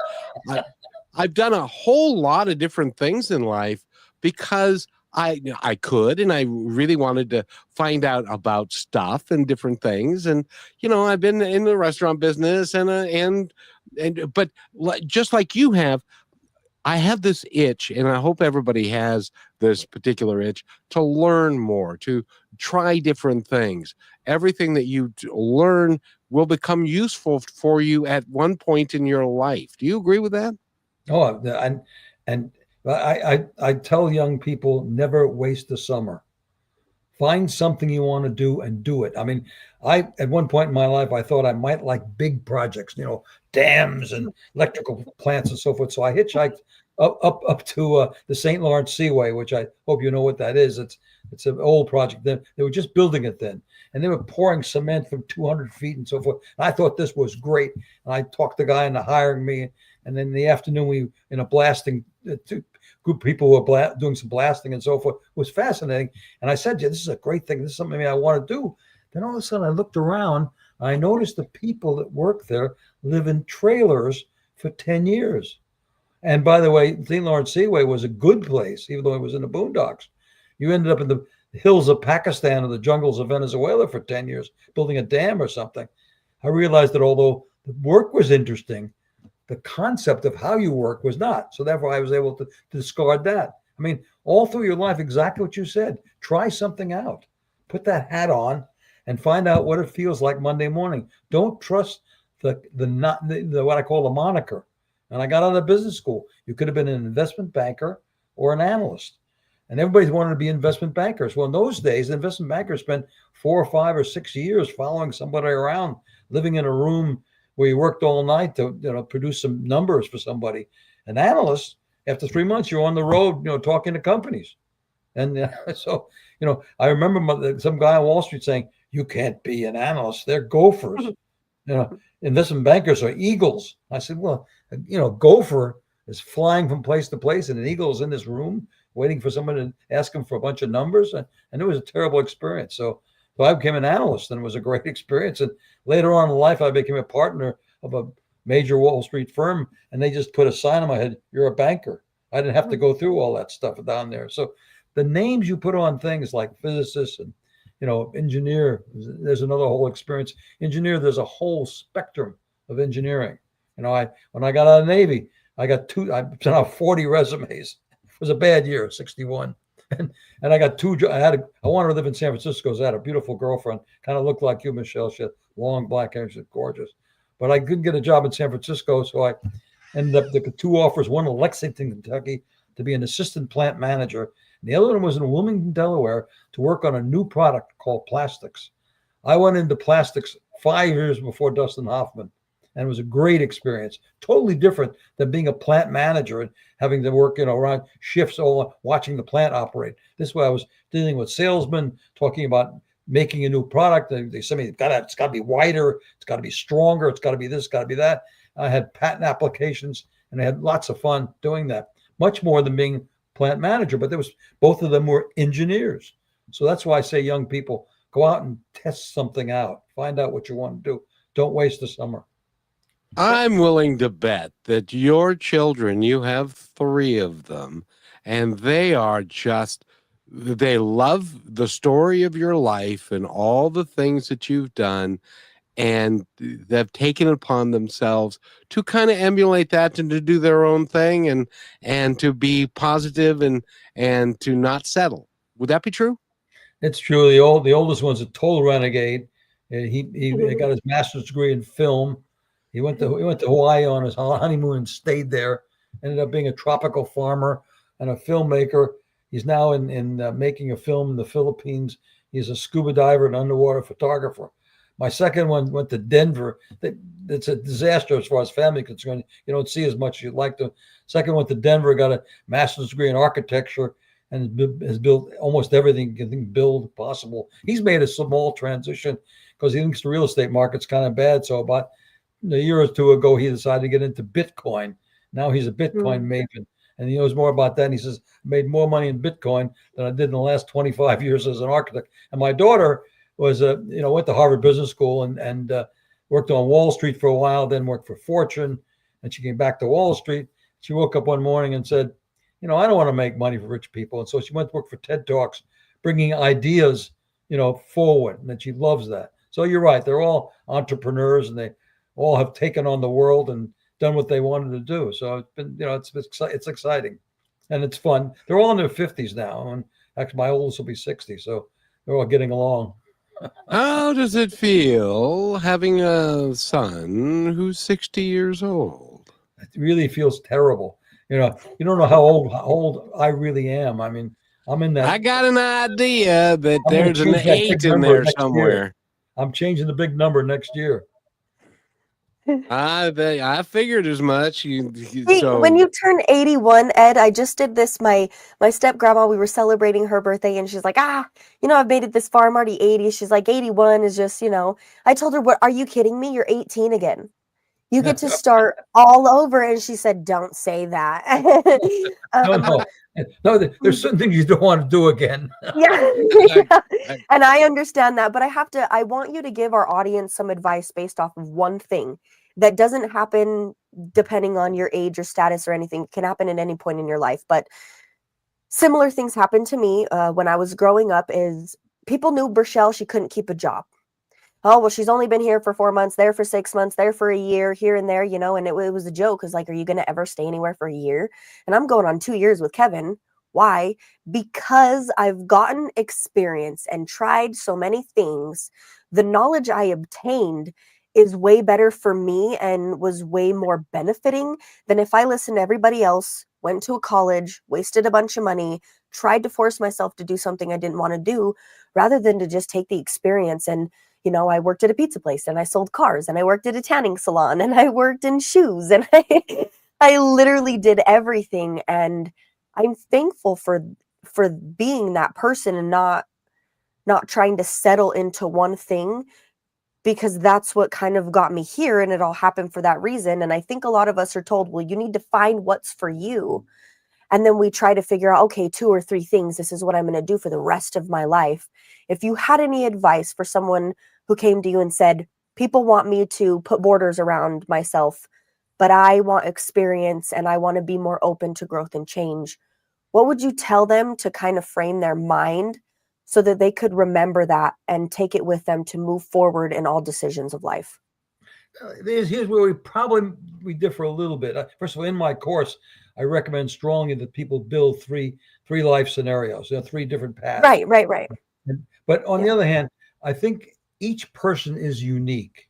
Speaker 1: I've done a whole lot of different things in life, because I could, and I really wanted to find out about stuff and different things, and I've been in the restaurant business, but just like you have, I have this itch, and I hope everybody has this particular itch to learn more, to try different things. Everything that you learn will become useful for you at one point in your life. Do you agree with that?
Speaker 3: Oh, and I tell young people, never waste the summer. Find something you want to do and do it. I mean, at one point in my life, I thought I might like big projects, dams and electrical plants and so forth. So I hitchhiked up to the St. Lawrence Seaway, which I hope you know what that is. It's an old project. They were just building it then, and they were pouring cement from 200 feet and so forth. And I thought this was great. And I talked the guy into hiring me. And then in the afternoon, we in a blasting group of people who were doing some blasting and so forth. It was fascinating. And I said, yeah, this is a great thing. This is something I want to do. Then all of a sudden I looked around. I noticed the people that work there live in trailers for 10 years. And by the way, St. Lawrence Seaway was a good place, even though it was in the boondocks. You ended up in the hills of Pakistan or the jungles of Venezuela for 10 years, building a dam or something. I realized that although the work was interesting, the concept of how you work was not. So therefore I was able to discard that. I mean, all through your life, exactly what you said. Try something out. Put that hat on and find out what it feels like Monday morning. Don't trust the what I call the moniker. And I got out of business school. You could have been an investment banker or an analyst. And everybody wanted to be investment bankers. Well, in those days, investment bankers spent 4 or 5 or 6 years following somebody around, living in a room where you worked all night to produce some numbers for somebody. An analyst, after 3 months, you're on the road, talking to companies. And so, remember some guy on Wall Street saying, you can't be an analyst. They're gophers. Investment bankers are eagles. I said, well, gopher is flying from place to place, and an eagle is in this room waiting for someone to ask him for a bunch of numbers. And it was a terrible experience. So I became an analyst, and it was a great experience. And later on in life, I became a partner of a major Wall Street firm, and they just put a sign on my head, you're a banker. I didn't have to go through all that stuff down there. So the names you put on things like physicist and, engineer, there's another whole experience. Engineer, there's a whole spectrum of engineering. When I got out of the Navy, I sent out 40 resumes. It was a bad year, 61. And I got I wanted to live in San Francisco. So I had a beautiful girlfriend, kind of looked like you, Michelle. She had long black hair, she was gorgeous. But I couldn't get a job in San Francisco, so I ended up the two offers, one in Lexington, Kentucky, to be an assistant plant manager, and the other one was in Wilmington, Delaware, to work on a new product called plastics. I went into plastics 5 years before Dustin Hoffman, and it was a great experience. Totally different than being a plant manager and having to work, around shifts, all watching the plant operate. This way, I was dealing with salesmen, talking about making a new product. They said to me, it's got to be wider, it's got to be stronger, it's got to be this, got to be that. I had patent applications, and I had lots of fun doing that. Much more than being plant manager, but both of them were engineers. So that's why I say, young people, go out and test something out. Find out what you want to do. Don't waste the summer.
Speaker 1: I'm willing to bet that your children, you have 3 of them, and they love the story of your life and all the things that you've done, and they've taken it upon themselves to kind of emulate that and to do their own thing and to be positive and to not settle. Would that be true?
Speaker 3: It's true. The oldest one's a total renegade. He got his master's degree in film. He went to Hawaii on his honeymoon and stayed there. Ended up being a tropical farmer and a filmmaker. He's now in making a film in the Philippines. He's a scuba diver and underwater photographer. My second one went to Denver. It's a disaster as far as family concerned. You don't see as much as you'd like to. Second went to Denver, got a master's degree in architecture, and has built almost everything you can build possible. He's made a small transition because he thinks the real estate market's kind of bad. So about a year or two ago, he decided to get into Bitcoin. Now he's a Bitcoin maven, and he knows more about that. And he says, I made more money in Bitcoin than I did in the last 25 years as an architect. And my daughter was, went to Harvard Business School and worked on Wall Street for a while, then worked for Fortune. And she came back to Wall Street. She woke up one morning and said, I don't want to make money for rich people. And so she went to work for TED Talks, bringing ideas, forward. And she loves that. So you're right. They're all entrepreneurs, and they all have taken on the world and done what they wanted to do. So it's been, it's exciting and it's fun. They're all in their 50s now. And actually my oldest will be 60. So they're all getting along.
Speaker 1: How does it feel having a son who's 60 years old?
Speaker 3: It really feels terrible. You don't know how old I really am. I mean, I'm in that.
Speaker 1: I got an idea that there's an 8 in there somewhere.
Speaker 3: I'm changing the big number next year.
Speaker 1: I figured as much.
Speaker 2: When you turn 81, Ed, I just did this. My step grandma, we were celebrating her birthday, and she's like, I've made it this far. I'm already 80. She's like, 81 is just, I told her, what, are you kidding me? You're 18 again. You get to start all over. And she said, don't say that.
Speaker 3: No, there's certain things you don't want to do again.
Speaker 2: Yeah. And I understand that, but I want you to give our audience some advice based off of one thing that doesn't happen depending on your age or status or anything. It can happen at any point in your life, but similar things happened to me when I was growing up. Is people knew Burchelle, she couldn't keep a job. Oh, well, she's only been here for 4 months, there for 6 months, there for a year, here and there, and it was a joke. Because like, are you going to ever stay anywhere for a year? And I'm going on 2 years with Kevin. Why? Because I've gotten experience and tried so many things. The knowledge I obtained is way better for me and was way more benefiting than if I listened to everybody else, went to a college, wasted a bunch of money, tried to force myself to do something I didn't want to do, rather than to just take the experience. And I worked at a pizza place, and I sold cars, and I worked at a tanning salon, and I worked in shoes, and I literally did everything. And I'm thankful for being that person and not trying to settle into one thing, because that's what kind of got me here, and it all happened for that reason. And I think a lot of us are told, well, you need to find what's for you. And then we try to figure out, okay, 2 or 3 things. This is what I'm going to do for the rest of my life. If you had any advice for someone who came to you and said, people want me to put borders around myself, but I want experience and I want to be more open to growth and change, what would you tell them to kind of frame their mind so that they could remember that and take it with them to move forward in all decisions of life?
Speaker 3: Here's where we differ a little bit. First of all, in my course, I recommend strongly that people build three life scenarios, three different paths.
Speaker 2: Right.
Speaker 3: But on the
Speaker 2: Yeah.
Speaker 3: other hand, I think each person is unique.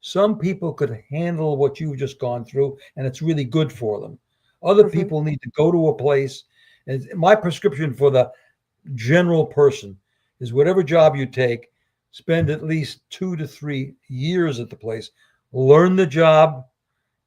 Speaker 3: Some people could handle what you've just gone through, and it's really good for them. Other
Speaker 2: Mhm.
Speaker 3: people need to go to a place. And my prescription for the general person is whatever job you take, spend at least 2 to 3 years at the place, learn the job,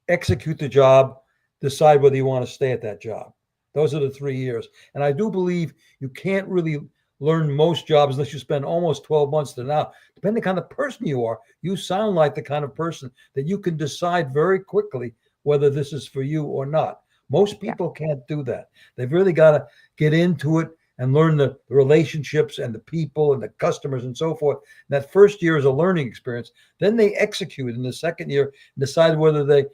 Speaker 3: execute the job, decide whether you want to stay at that job. Those are the 3 years. And I do believe you can't really learn most jobs unless you spend almost 12 months to now. Depending on the person you are, you sound like the kind of person that you can decide very quickly whether this is for you or not. Most people can't do that. They've really got to get into it and learn the relationships and the people and the customers and so forth. And that first year is a learning experience. Then they execute in the second year and decide whether they,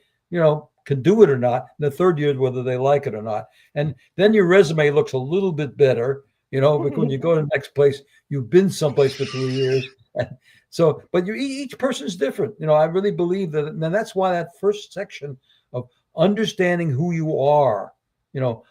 Speaker 3: can do it or not. And the third year is whether they like it or not. And then your resume looks a little bit better, because when you go to the next place, you've been someplace for 3 years. And so, but each person is different. I really believe that. And that's why that first section of understanding who you are,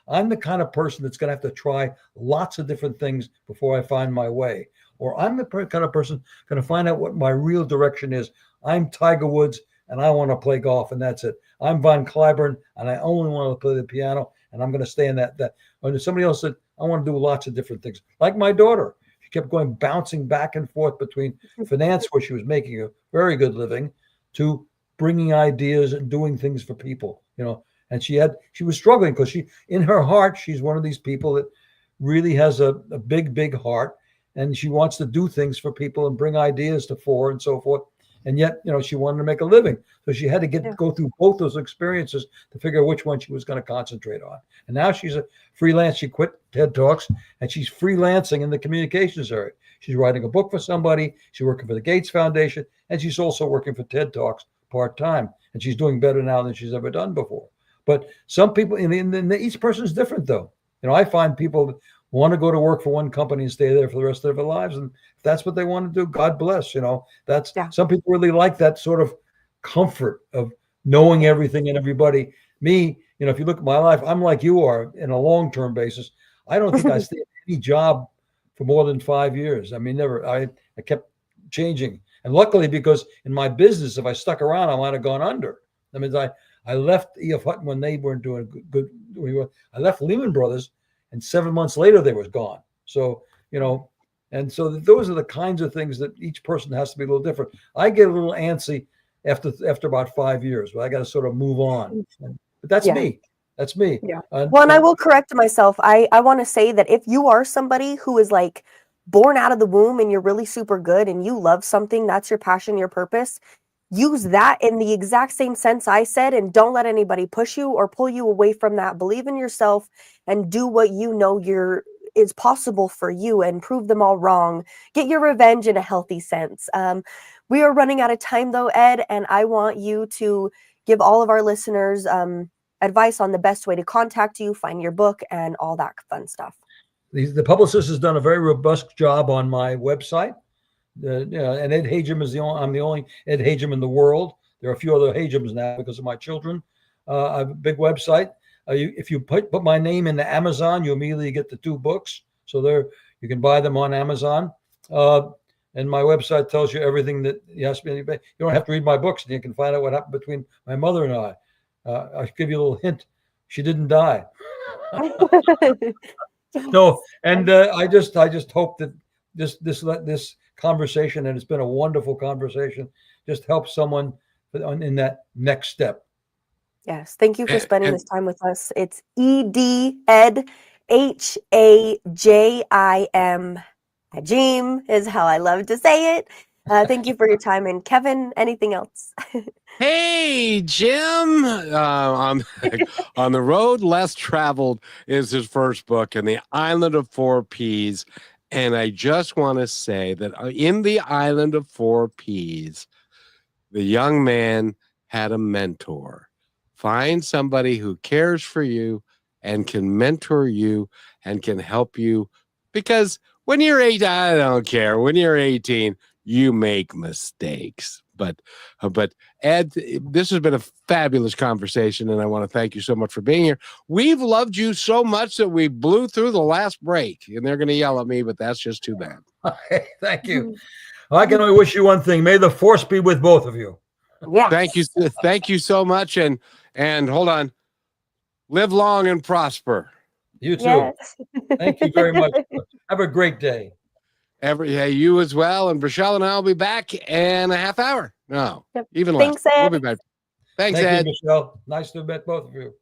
Speaker 3: I'm the kind of person that's going to have to try lots of different things before I find my way. Or I'm the kind of person going to find out what my real direction is. I'm Tiger Woods and I want to play golf, and that's it. I'm Von Cliburn and I only want to play the piano, and I'm going to stay in that. Or somebody else said, I want to do lots of different things. Like my daughter, she kept bouncing back and forth between finance, where she was making a very good living, to bringing ideas and doing things for people, and she was struggling because in her heart, she's one of these people that really has a big heart, and she wants to do things for people and bring ideas to fore and so forth. And yet, she wanted to make a living. So she had to go through both those experiences to figure out which one she was going to concentrate on. And now she's a freelance. She quit TED Talks and she's freelancing in the communications area. She's writing a book for somebody. She's working for the Gates Foundation, and she's also working for TED Talks part-time. And she's doing better now than she's ever done before. But some people, each person is different, though. I find people that want to go to work for one company and stay there for the rest of their lives. And if that's what they want to do, God bless. Some people really like that sort of comfort of knowing everything and everything. Me, if you look at my life, I'm like you are in a long-term basis. I don't think I stayed at any job for more than 5 years. I mean, never. I kept changing. And luckily, because in my business, if I stuck around, I might have gone under. I mean, I left E.F. Hutton when they weren't doing good. I left Lehman Brothers, and 7 months later, they was gone. So, and so those are the kinds of things that each person has to be a little different. I get a little antsy after about 5 years, but I got to sort of move on. But that's me. That's me.
Speaker 2: Yeah. Well, and I will correct myself. I want to say that if you are somebody who is like born out of the womb and you're really super good and you love something, that's your passion, your purpose, use that in the exact same sense I said, and don't let anybody push you or pull you away from that. Believe in yourself and do what you know is possible for you, and prove them all wrong. Get your revenge in a healthy sense. We are running out of time though, Ed, and I want you to give all of our listeners advice on the best way to contact you, find your book, and all that fun stuff.
Speaker 3: The publicist has done a very robust job on my website. And Ed Hajim I'm the only Ed Hajim in the world. There are a few other Hajims now because of my children. I have a big website. If you put my name into Amazon, you immediately get the 2 books. So you can buy them on Amazon. And my website tells you everything that you don't have to read my books, and you can find out what happened between my mother and I. I'll give you a little hint. She didn't die. No, and I just hope that this conversation, and it's been a wonderful conversation, just helps someone in that next step.
Speaker 2: Yes, thank you for spending this time with us. It's Ed Hajim. Hajim is how I love to say it. Thank you for your time. And Kevin, anything else?
Speaker 1: Hey, Jim. On the Road Less Traveled is his first book, and The Island of 4 Ps. And I just want to say that in The Island of 4 Ps, the young man had a mentor. Find somebody who cares for you and can mentor you and can help you. Because when you're 8, I don't care. When you're 18, you make mistakes. But Ed, this has been a fabulous conversation, and I want to thank you so much for being here. We've loved you so much that we blew through the last break, and they're going to yell at me, but that's just too bad.
Speaker 3: Thank you. I can only wish you one thing. May the force be with both of you.
Speaker 2: Yeah.
Speaker 1: Thank you so much, and hold on, live long and prosper.
Speaker 3: You too.
Speaker 2: Yes.
Speaker 3: Thank you very much. Have a great day.
Speaker 1: You as well, and Rochelle and I will be back in a half hour. No,
Speaker 2: Yep.
Speaker 1: even
Speaker 2: Thanks,
Speaker 1: less.
Speaker 2: Ed.
Speaker 1: We'll be back. Thanks,
Speaker 3: Thank
Speaker 1: Ed.
Speaker 3: you, Michelle. Nice to have met both of you.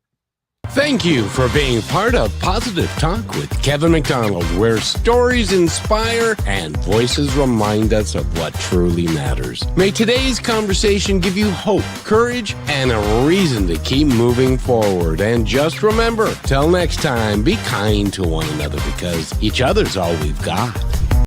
Speaker 1: Thank you for being part of Positive Talk with Kevin McDonald, where stories inspire and voices remind us of what truly matters. May today's conversation give you hope, courage, and a reason to keep moving forward. And just remember, till next time, be kind to one another because each other's all we've got.